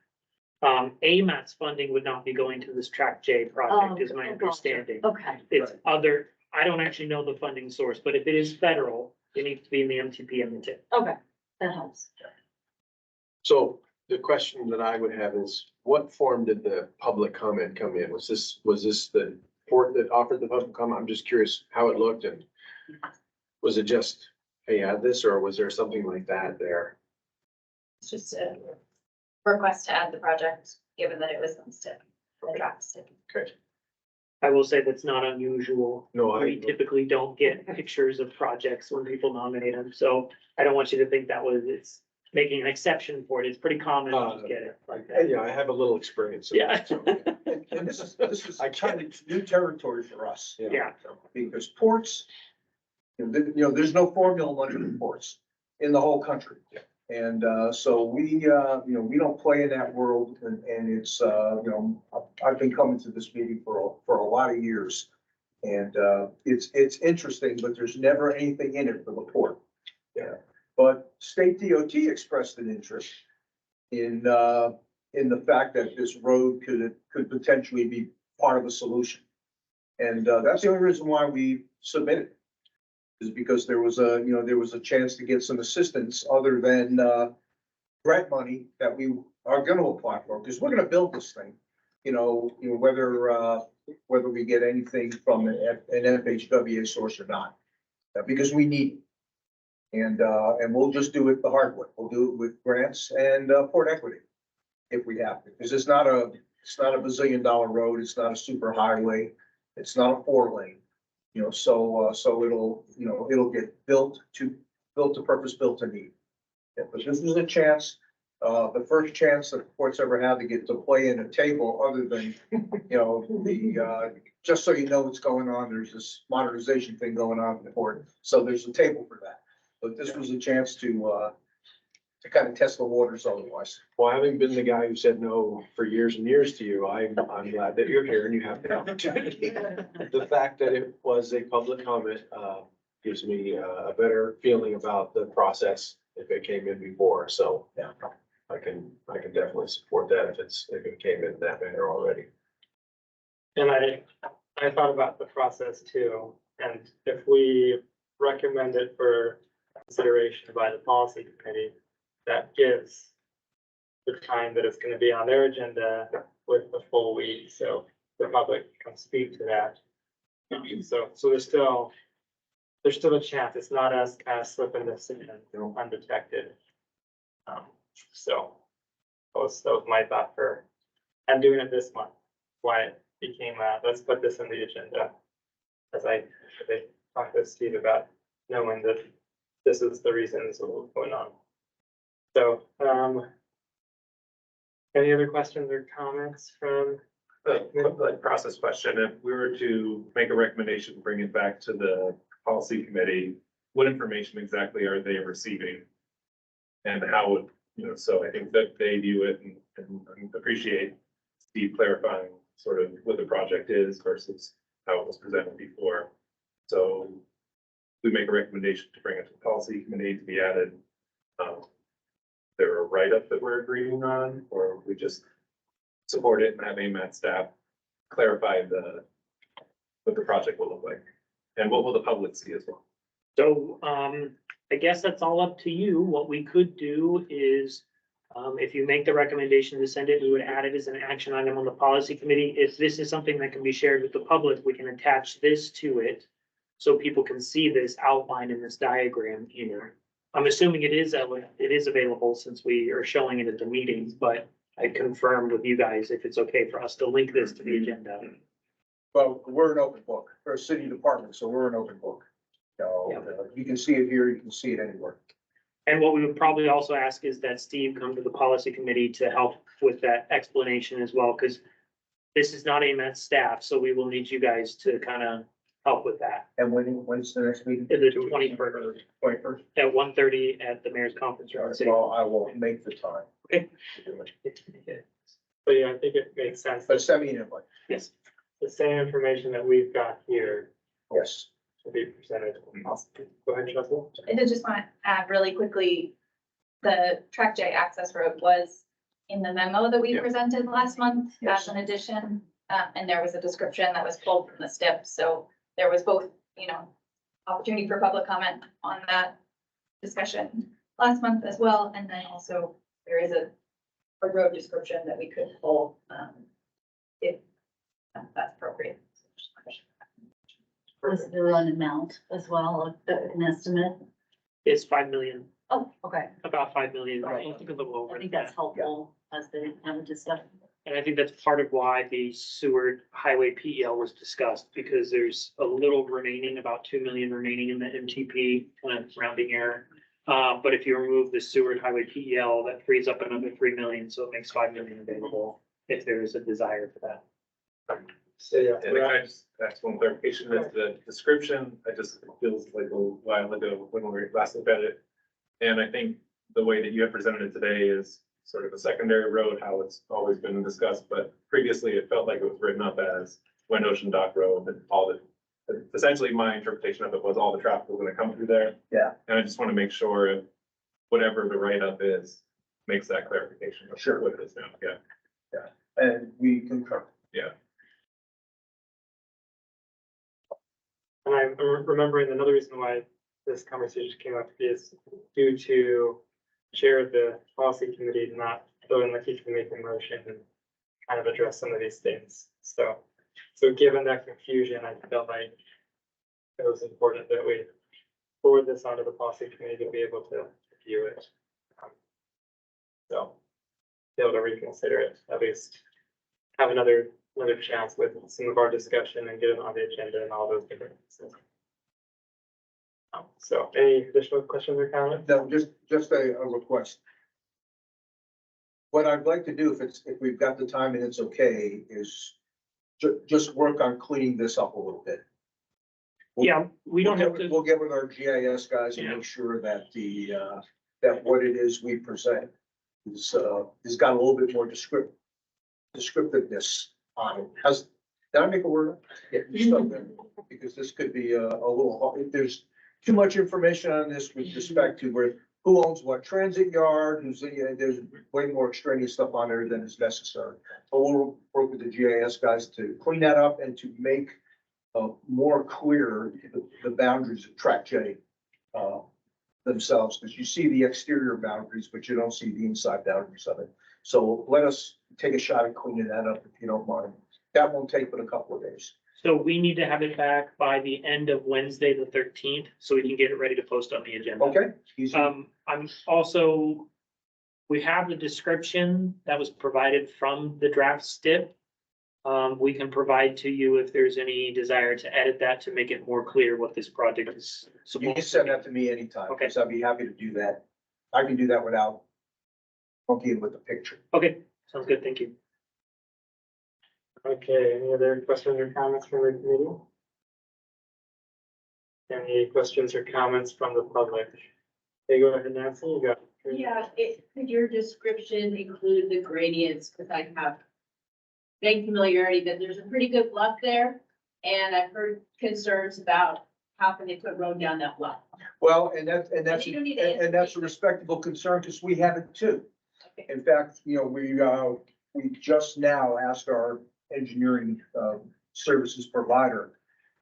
AMATs funding would not be going to this Tract J project, is my Oh, gotcha. understanding. Okay, It's other, I don't actually know the funding source, but if it is federal, it needs to be in the MTP and the TIP. okay, that helps. So the question that I would have is, what form did the public comment come in? Was this the port that offered the public comment? I'm just curious how it looked and was it just, hey, add this, or was there something like that there? It's just a request to add the project, given that it was on STIP, the draft STIP. Okay, I will say that's not unusual. no, We typically don't get pictures of projects when people nominate them, so I don't want you to think it's making an exception for it. It's pretty common to just get it like that. yeah, I have a little experience. in Yeah. it, so, And this is kind of new territory for us. Yeah. Because ports, there's no formula money for ports in the whole country. And, so we don't play in that world and it's, I've been coming to this meeting for a lot of years. And, it's interesting, but there's never anything in it for the port. Yeah. But state DOT expressed an interest in the fact that this road could potentially be part of a solution. And, that's the only reason why we submitted. Is because there was a chance to get some assistance other than, grant money that we are gonna apply for, because we're gonna build this thing. Whether we get anything from an FHWA source or not, because we need it. And we'll just do it the hard way. We'll do it with grants and, port equity if we have to, because it's not a bazillion-dollar road. It's not a super highway. It's not a 4-lane. So it'll get built to purpose-built to need. Yeah, but this is a chance, the first chance that the port's ever had to get to play in a table other than, just so you know what's going on, there's this modernization thing going on in the port. So there's a table for that. But this was a chance to kind of test the waters otherwise. Well, having been the guy who said no for years and years to you, I'm glad that you're here and you have the opportunity. The fact that it was a public comment, gives me a better feeling about the process if it came in before, so. Yeah. I can definitely support that if it came in that manner already. And I thought about the process too, and if we recommend it for consideration by the policy committee, that gives the time that it's gonna be on their agenda with the full week, so the public can speak to that. So there's still a chance. It's not us kind of slipping this in undetected. So that was my thought for, I'm doing it this month. Why it became, let's put this on the agenda. As I talked with Steve about knowing that this is the reasons what was going on. So, any other questions or comments from? Like process question, if we were to make a recommendation, bring it back to the policy committee, what information exactly are they receiving? And how would, so I think that they view it and appreciate Steve clarifying sort of what the project is versus how it was presented before. So we make a recommendation to bring it to the policy committee to be added. There a write-up that we're agreeing on, or we just support it and have AMAT staff clarify what the project will look like? And what will the public see as well? So, I guess that's all up to you. What we could do is, if you make the recommendation to send it, we would add it as an action item on the policy committee. If this is something that can be shared with the public, we can attach this to it. So people can see this outlined in this diagram here. I'm assuming it is available since we are showing it at the meetings, but I confirmed with you guys if it's okay for us to link this to the agenda. Well, we're an open book, we're a city department, so we're an open book. So, you can see it here, you can see it anywhere. And what we would probably also ask is that Steve come to the policy committee to help with that explanation as well, because this is not AMAT staff, so we will need you guys to kind of help with that. And when's the next meeting? The 21st 21st? at 1:30 at the mayor's conference room. Well, I will make the time. Okay. So yeah, I think it makes sense. But send me an invite. Yes. The same information that we've got here Yes. to be presented. Go ahead, Russell. I did just want to add really quickly, the Tract J access road was in the memo that we Yeah. presented last month Yes. as an addition. And there was a description that was pulled from the STIP, so there was both, opportunity for public comment on that discussion last month as well, and then also there is a road description that we could pull, if that's appropriate. Was there an amount as well, an estimate? It's 5 million, Oh, okay. about 5 million. Right. I think a little over I think that. that's helpful as they have a discussion. And I think that's part of why the Seward Highway PEL was discussed, because there's a little remaining, about 2 million remaining in the MTP, kind of rounding error. But if you remove the Seward Highway PEL, that frees up another 3 million, so it makes 5 million available if there is a desire for that. So yeah, And I just ask one clarification, is the description, it feels like a while ago when we last looked at it. And I think the way that you have presented it today is sort of a secondary road, how it's always been discussed, but previously it felt like it was written up as Wind Ocean Dock Road and essentially my interpretation of it was all the traffic was gonna come through there. Yeah. And I just want to make sure if whatever the write-up is, makes that clarification. of Sure. What it is now, yeah. And we concur. and I'm remembering another reason why this conversation came up is due to chair of the policy committee not feeling like he can make a motion and kind of address some of these things. So given that confusion, I felt like it was important that we forward this onto the policy committee to be able to view it. So be able to reconsider it, at least have another chance with some of our discussion and get it on the agenda and all those different things. So any additional questions or comments? No, just a request. What I'd like to do, if we've got the time and it's okay, is just work on cleaning this up a little bit. Yeah, we don't have to. We'll get with our GIS guys and make sure that that what it is we present is got a little bit more descriptiveness on it. Did I make a word? Yeah, just up there, because this could be a little, if there's too much information on this with respect to who owns what transit yard, there's way more extraneous stuff on there than is necessary. So we'll work with the GIS guys to clean that up and to make more clear the boundaries of Tract J themselves, because you see the exterior boundaries, but you don't see the inside boundaries of it. So let us take a shot at cleaning that up if you don't mind. That won't take but a couple of days. So we need to have it back by the end of Wednesday, the 13th, so we can get it ready to post on the agenda. Okay? Easy. I'm also we have the description that was provided from the draft STIP. We can provide to you if there's any desire to edit that to make it more clear what this project is. You can supposed to send be. that to me anytime, Okay. because I'd be happy to do that. I can do that without monkeying with the picture. Okay, sounds good, thank you. Okay, any other questions or comments from the committee? Any questions or comments from the public? Hey, go ahead, Nancy, you got. Yeah, could your description include the gradients, because I have vague familiarity that there's a pretty good bluff there, and I've heard concerns about how can they put road down that bluff. Well, and that's You don't need to and that's a respectable concern, because we have it too. Okay. In fact, you know, we just now asked our engineering, services provider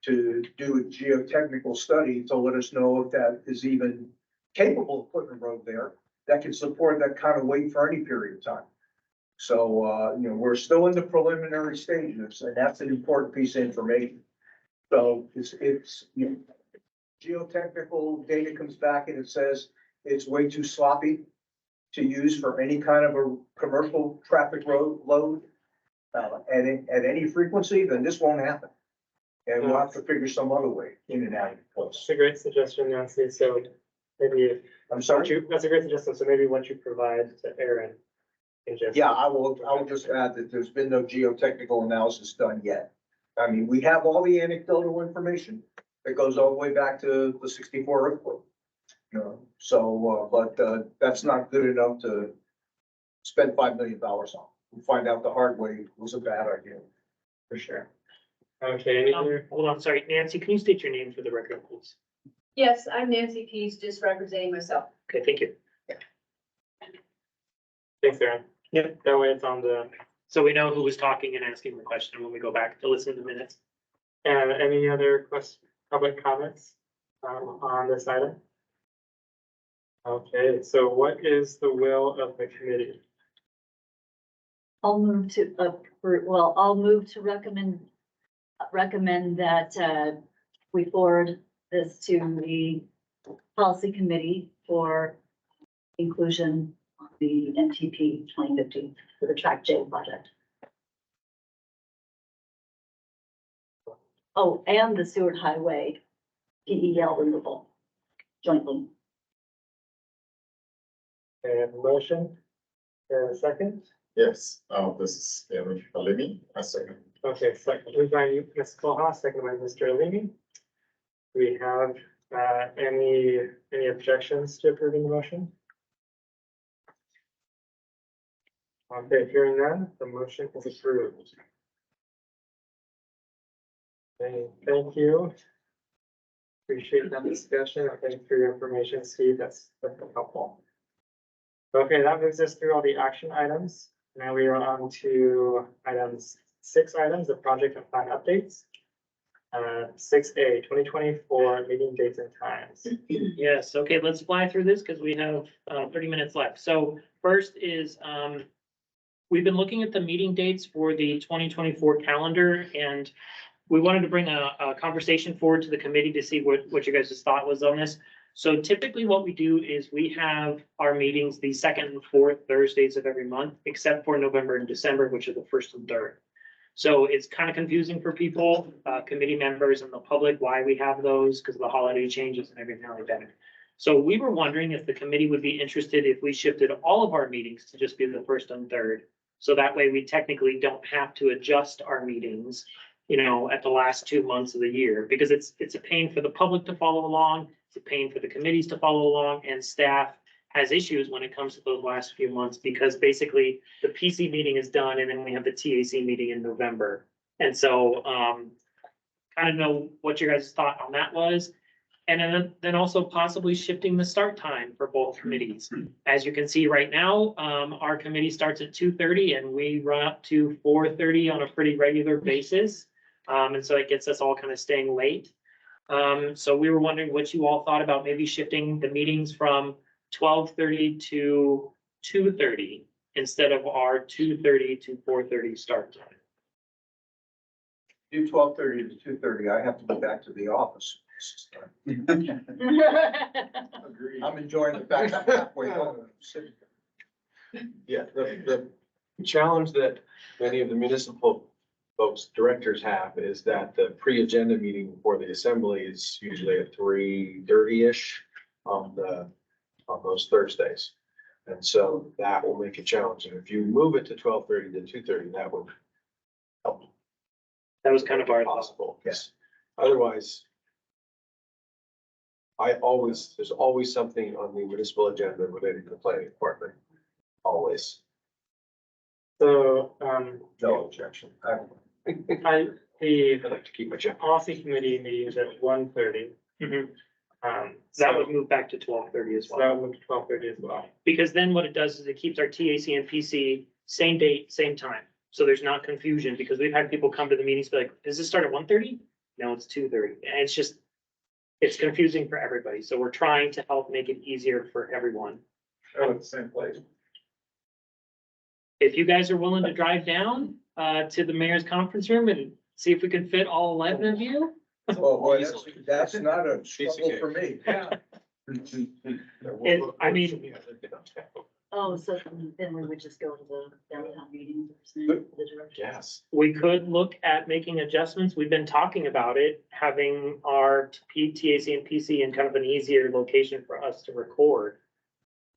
to do a geotechnical study to let us know if that is even capable of putting a road there that can support that kind of weight for any period of time. So, you know, we're still in the preliminary stages, and that's an important piece of information. So it's, you know, geotechnical data comes back and it says it's way too sloppy to use for any kind of a commercial traffic road load, at any frequency, then this won't happen. And we'll have to figure some other way in and out of the place. That's a great suggestion, Nancy, so maybe if. I'm sorry? That's a great suggestion, so maybe what you provide to Aaron. can just- Yeah, I will just add that there's been no geotechnical analysis done yet. I mean, we have all the anecdotal information that goes all the way back to the 64 earthquake. You know, so, but, that's not good enough to spend $5 million on. We find out the hard way it was a bad idea. For sure. Okay, any other? Hold on, sorry, Nancy, can you state your name for the record, please? Yes, I'm Nancy Pease, just representing myself. Okay, thank you. Thanks, Aaron. Yep. That way it's on the, So we know who was talking and asking the question when we go back to listen to the minutes. and any other public comments, on this item? Okay, so what is the will of the committee? I'll move to, I'll move to recommend that, we forward this to the policy committee for inclusion on the NTP 2050 for the Tract J project. Oh, and the Seward Highway PEL removal jointly. And motion, and a second? Yes, this is Aaron Halimi, a second. Okay, second, moved by you, Ms. Koha, second by Mr. Alimi. Do we have, any objections to approving the motion? Okay, hearing none, the motion is approved. Okay, thank you. Appreciate that discussion. Thank you for your information, Steve. That's helpful. Okay, that moves us through all the action items. Now we are on to six items, the project and plan updates. 6A, 2024 meeting dates and times. Yes, okay, let's fly through this because we have 30 minutes left. So first is, we've been looking at the meeting dates for the 2024 calendar, and we wanted to bring a conversation forward to the committee to see what your guys' thought was on this. So typically what we do is we have our meetings the second and fourth Thursdays of every month, except for November and December, which are the first and third. So it's kind of confusing for people, committee members and the public, why we have those because of the holiday changes and everything like that. So we were wondering if the committee would be interested if we shifted all of our meetings to just be the first and third. So that way we technically don't have to adjust our meetings, you know, at the last 2 months of the year, because it's a pain for the public to follow along. It's a pain for the committees to follow along, and staff has issues when it comes to those last few months, because basically the PC meeting is done and then we have the TAC meeting in November. And so, kind of know what your guys' thought on that was. And then also possibly shifting the start time for both committees. As you can see right now, our committee starts at 2:30 and we run up to 4:30 on a pretty regular basis. And so it gets us all kind of staying late. So we were wondering what you all thought about maybe shifting the meetings from 12:30 to 2:30 instead of our 2:30 to 4:30 start time. Do 12:30 to 2:30. I have to go back to the office. Agreed. I'm enjoying the fact I'm halfway home. Sitting there. Yeah, the challenge that many of the municipal folks, directors have is that the pre-agenda meeting before the assembly is usually at 3:30-ish on those Thursdays. And so that will make it challenging. If you move it to 12:30 to 2:30, that would help. That was kind of our thought. Possible, yes. Otherwise, there's always something on the municipal agenda related to the planning department. Always. So, No objection. the I like to keep my check. policy committee meeting is at 1:30. Mhm. That So would move back to 12:30 as well. that would move to 12:30 as well. Because then what it does is it keeps our TAC and PC same date, same time. So there's not confusion, because we've had people come to the meetings, be like, does this start at 1:30? No, it's 2:30. And it's just, it's confusing for everybody. So we're trying to help make it easier for everyone. Oh, it's the same place. If you guys are willing to drive down to the mayor's conference room and see if we can fit all 11 of you. Well, boy, that's not a struggle for me. I mean, Oh, so then we would just go to the downtown meeting. The direction. Yes. we could look at making adjustments. We've been talking about it, having our TAC and PC in kind of an easier location for us to record.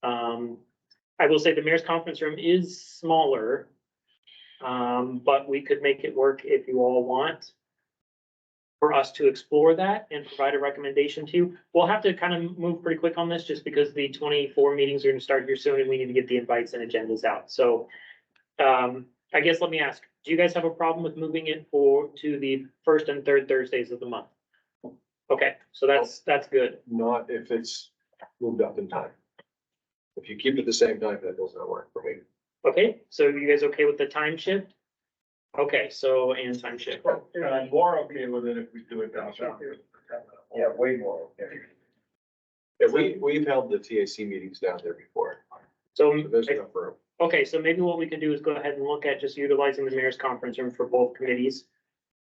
I will say the mayor's conference room is smaller. But we could make it work if you all want for us to explore that and provide a recommendation to you. We'll have to kind of move pretty quick on this just because the 24 meetings are going to start here soon and we need to get the invites and agendas out. So I guess let me ask, do you guys have a problem with moving it to the first and third Thursdays of the month? Okay, so that's good. Not if it's moved up in time. If you keep it the same time, that does not work for me. Okay, so you guys okay with the time shift? Okay, so, and time shift. I'm more okay with it if we do it downtown. Yeah, way more. Yeah, we've held the TAC meetings down there before. So, So there's enough room. okay, so maybe what we can do is go ahead and look at just utilizing the mayor's conference room for both committees.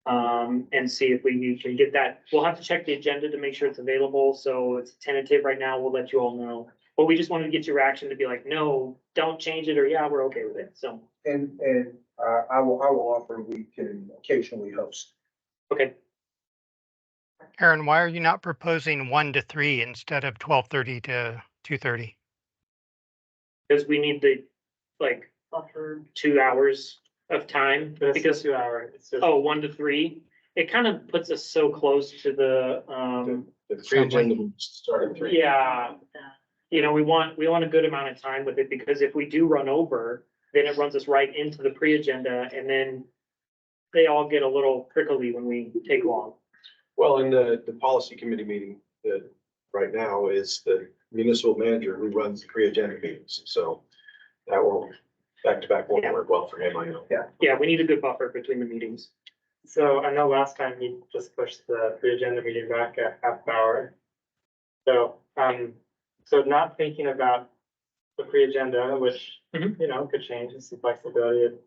And see if we can get that. We'll have to check the agenda to make sure it's available. So it's tentative right now. We'll let you all know. But we just wanted to get your reaction to be like, no, don't change it, or yeah, we're okay with it. So, And I will offer, we can occasionally host. okay. Aaron, why are you not proposing 1 to 3 instead of 12:30 to 2:30? Because we need the, like, Buffer. 2 hours of time. But it's Because, just 2 hours. It's just. 1 to 3, it kind of puts us so close to the, The pre-agenda will start at 3. yeah. You know, we want a good amount of time with it, because if we do run over, then it runs us right into the pre-agenda, and then they all get a little prickly when we take long. Well, in the policy committee meeting that right now is the municipal manager who runs the pre-agenda meetings. So that won't, back to back won't work well for him, I know. Yeah, we need a good buffer between the meetings. So I know last time you just pushed the pre-agenda meeting back a half hour. So, so not thinking about the pre-agenda, which, Mhm. you know, could change with some flexibility.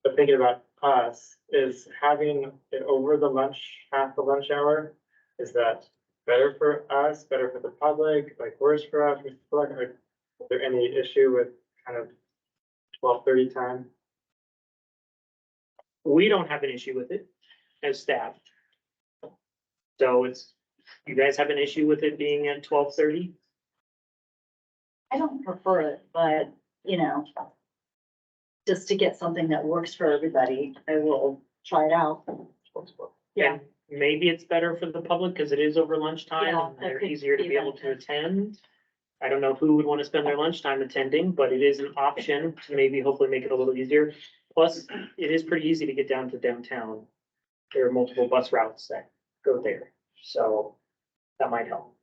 But thinking about us, is having it over the lunch, half the lunch hour, is that better for us, better for the public, like worse for us? Is there any issue with kind of 12:30 time? We don't have an issue with it as staff. So you guys have an issue with it being at 12:30? I don't prefer it, but, you know, just to get something that works for everybody, I will try it out. Yeah. And maybe it's better for the public because it is over lunchtime Yeah, and that they're could easier to be be able to better. attend. I don't know who would want to spend their lunchtime attending, but it is an option to maybe hopefully make it a little easier. Plus, it is pretty easy to get down to downtown. There are multiple bus routes that go there, so that might help.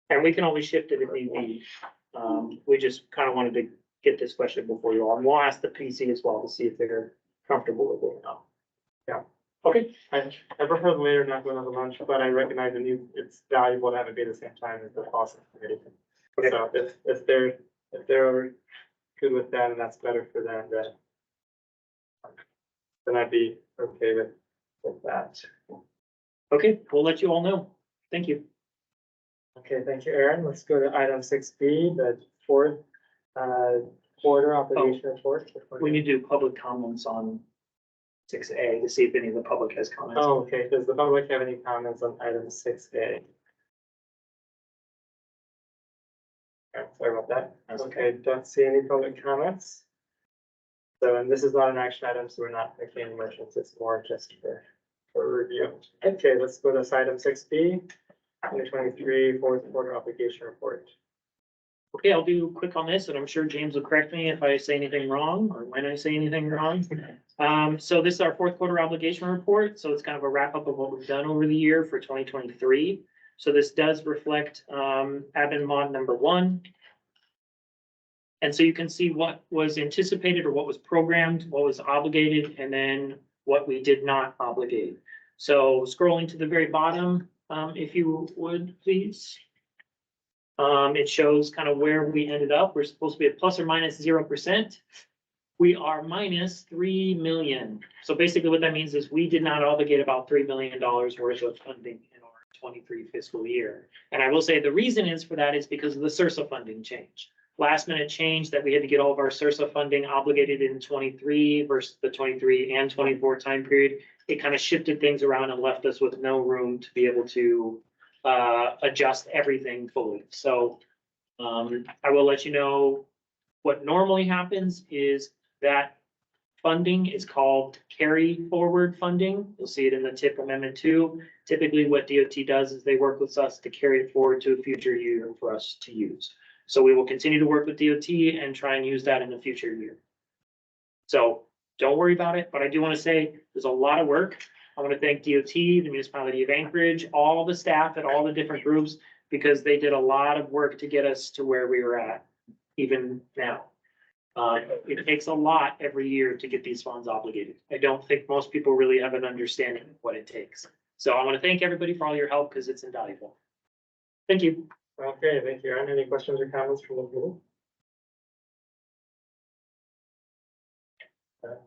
And we can always shift it if need be. We just kind of wanted to get this question before you all, and we'll ask the PC as well to see if they're comfortable with it or not. Yeah. Okay, I prefer the later, not going to the lunch, but I recognize it's valuable to have it be the same time as the policy committee. Okay. So if they're good with that and that's better for them, then I'd be okay with that. okay, we'll let you all know. Thank you. Okay, thank you, Aaron. Let's go to item 6B, the fourth Quarter obligation report. We need to do public comments on 6A to see if any of the public has comments. Oh, okay. Does the public have any comments on item 6A? Sorry about that. That's Okay, don't see any public comments. So, and this is not an action item, so we're not making any motions. It's more just for review. Okay, let's go to item 6B, 2023 fourth quarter obligation report. Okay, I'll do quick on this, and I'm sure James will correct me if I say anything wrong, or when I say anything wrong. So this is our fourth quarter obligation report, so it's kind of a wrap up of what we've done over the year for 2023. So this does reflect admin mod number 1. And so you can see what was anticipated or what was programmed, what was obligated, and then what we did not obligate. So scrolling to the very bottom, if you would, please. It shows kind of where we ended up. We're supposed to be at plus or minus 0%. We are minus 3 million. So basically what that means is we did not obligate about $3 million worth of funding in our 23 fiscal year. And I will say the reason is for that is because of the CIRSA funding change. Last minute change that we had to get all of our CIRSA funding obligated in 23 versus the 23 and 24 time period. It kind of shifted things around and left us with no room to be able to adjust everything fully. So I will let you know what normally happens is that funding is called carry forward funding. You'll see it in the TIP Amendment 2. Typically what DOT does is they work with us to carry it forward to a future year for us to use. So we will continue to work with DOT and try and use that in the future year. So don't worry about it, but I do want to say there's a lot of work. I want to thank DOT, the municipality of Anchorage, all the staff at all the different groups, because they did a lot of work to get us to where we were at, even now. It takes a lot every year to get these funds obligated. I don't think most people really have an understanding of what it takes. So I want to thank everybody for all your help because it's invaluable. Thank you. Okay, thank you, Aaron. Any questions or comments from the board?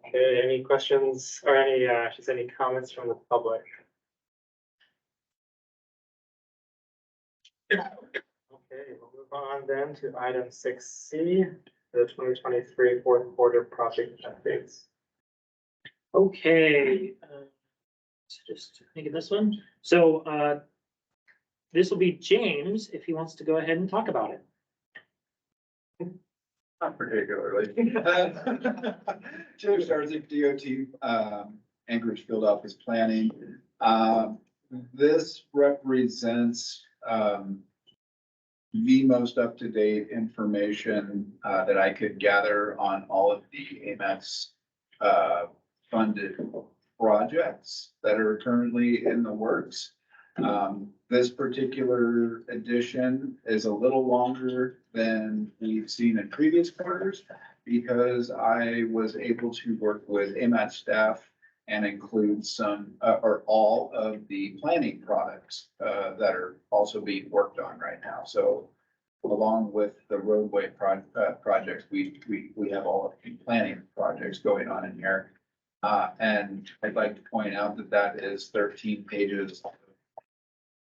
Okay, any questions or any, just any comments from the public? Okay, we'll move on then to item 6C, the 2023 fourth quarter project updates. Okay, so just thinking this one. So this will be James if he wants to go ahead and talk about it. Not particularly. James Starzik, DOT, Anchorage Field Office Planning. This represents the most up-to-date information that I could gather on all of the AMAX funded projects that are currently in the works. This particular edition is a little longer than we've seen in previous quarters because I was able to work with AMAT staff and include some or all of the planning products that are also being worked on right now. So along with the roadway projects, we have all of the planning projects going on in here. And I'd like to point out that that is 13 pages of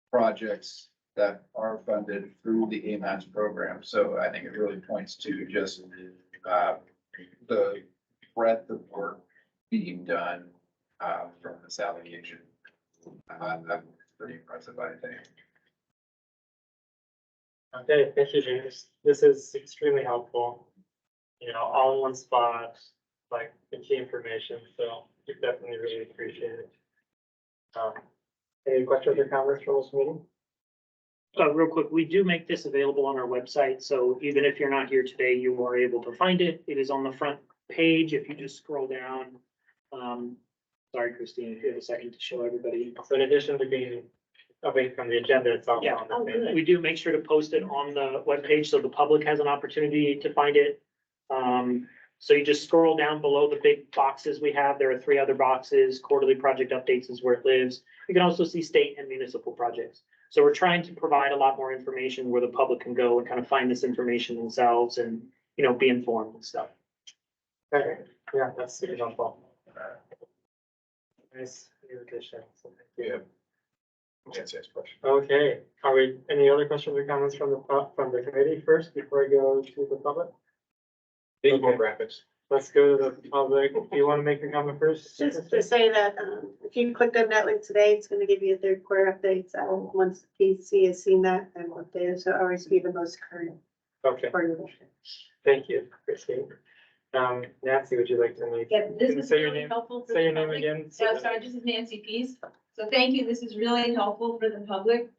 projects that are funded through the AMAX program. So I think it really points to just the breadth of work being done from this allocation. That's pretty impressive, I think. Okay, thank you, James. This is extremely helpful. You know, all in one spot, like the key information. So we definitely really appreciate it. Any questions or comments from this meeting? Real quick, we do make this available on our website. So even if you're not here today, you are able to find it. It is on the front page. If you just scroll down. Sorry, Christine, if you have a second to show everybody. So in addition to being away from the agenda, it's also on the page. We do make sure to post it on the webpage so the public has an opportunity to find it. So you just scroll down below the big boxes we have. There are 3 other boxes. Quarterly project updates is where it lives. You can also see state and municipal projects. So we're trying to provide a lot more information where the public can go and kind of find this information themselves and, you know, be informed and stuff. Okay, yeah, that's super helpful. Nice new addition. So thank you. Can't say it's question. Okay, are we, any other questions or comments from the committee first before I go to the public? Big more graphics. Let's go to the public. Do you want to make a comment first? Just to say that, if you click on that link today, it's gonna give you a third quarter update. So once PC has seen that, and what they so always be the most current Okay, for you. thank you, Christine. Nancy, would you like to make? Yeah, this Can you was say your really name? helpful for Say your the name public. again. So sorry, this is Nancy Pease. So thank you. This is really helpful for the public.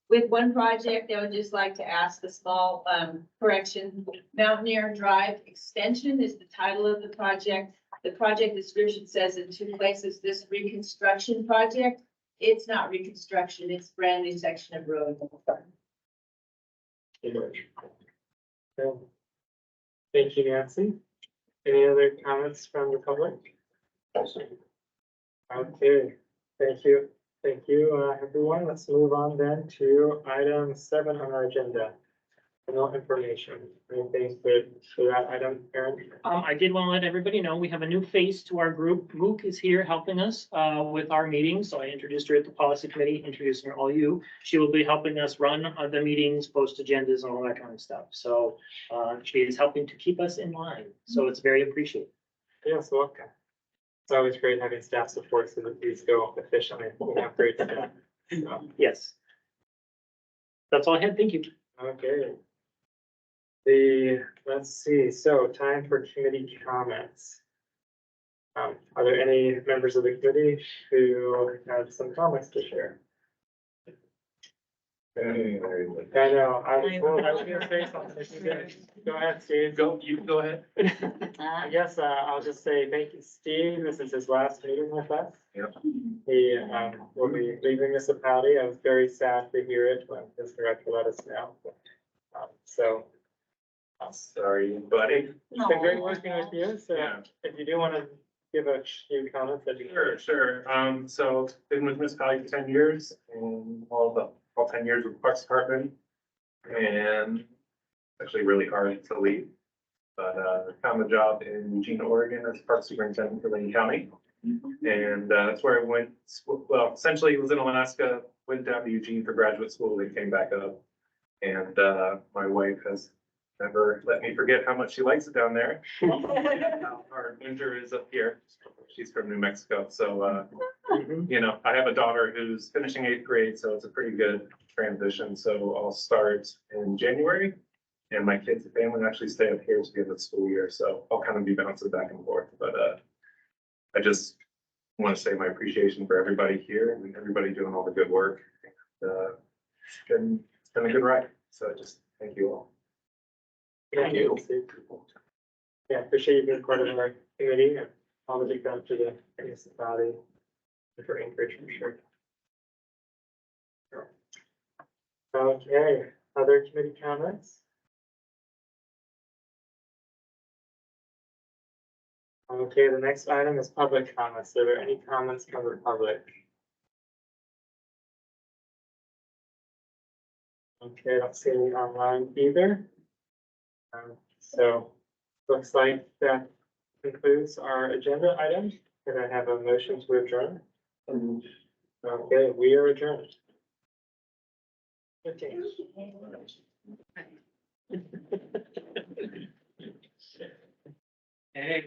With one project, I would just like to ask a small correction. Mountaineer Drive Extension is the title of the project. The project description says in two places, this reconstruction project. It's not reconstruction, it's brand new section of road. Thank you, Nancy. Any other comments from the public? Okay, thank you. Thank you, everyone. Let's move on then to item 7 on our agenda. No information. Anything for that item, Aaron? I did want to let everybody know, we have a new face to our group. Mook is here helping us with our meetings. So I introduced her at the policy committee, introducing her all you. She will be helping us run the meetings, post agendas and all that kind of stuff. So she is helping to keep us in line. So it's very appreciated. Yes, welcome. It's always great having staff support so that these go efficiently. We have great staff. So, Yes. That's all I had. Thank you. okay. Let's see, so time for committee comments. Are there any members of the committee who have some comments to share? I know, I was gonna say something. If you did. Go ahead, Steve. Go ahead. I guess, I'll just say thank you, Steve. This is his last meeting with us. Yep. He, will be leaving municipality. I was very sad to hear it when his director let us know. So, Sorry, buddy. it's been great working with you. So Yeah. if you do want to give a few comments, that'd be Sure, great. sure. So been with municipality for 10 years and all 10 years with the Parks Department. And actually really hard to leave. But found a job in Eugene, Oregon as Park Superintendent for Lane County. And that's where I went, well, essentially was in Alaska, went down to Eugene for graduate school, then came back up. And my wife has never let me forget how much she likes it down there. How hard winter is up here. She's from New Mexico, so you know, I have a daughter who's finishing 8th grade, so it's a pretty good transition. So I'll start in January. And my kids and family actually stay up here to the end of the school year, so I'll kind of be bouncing back and forth, but I just want to say my appreciation for everybody here and everybody doing all the good work. It's been a good ride, so just thank you all. Thank you. Yeah, appreciate you being part of our committee and all that you've done to the municipality and for Anchorage for sure. Okay, other committee comments? Okay, the next item is public comments. Are there any comments from the public? Okay, I don't see any online either. So looks like that concludes our agenda items. Can I have a motion to adjourn? Okay, we are adjourned. Okay. Hey.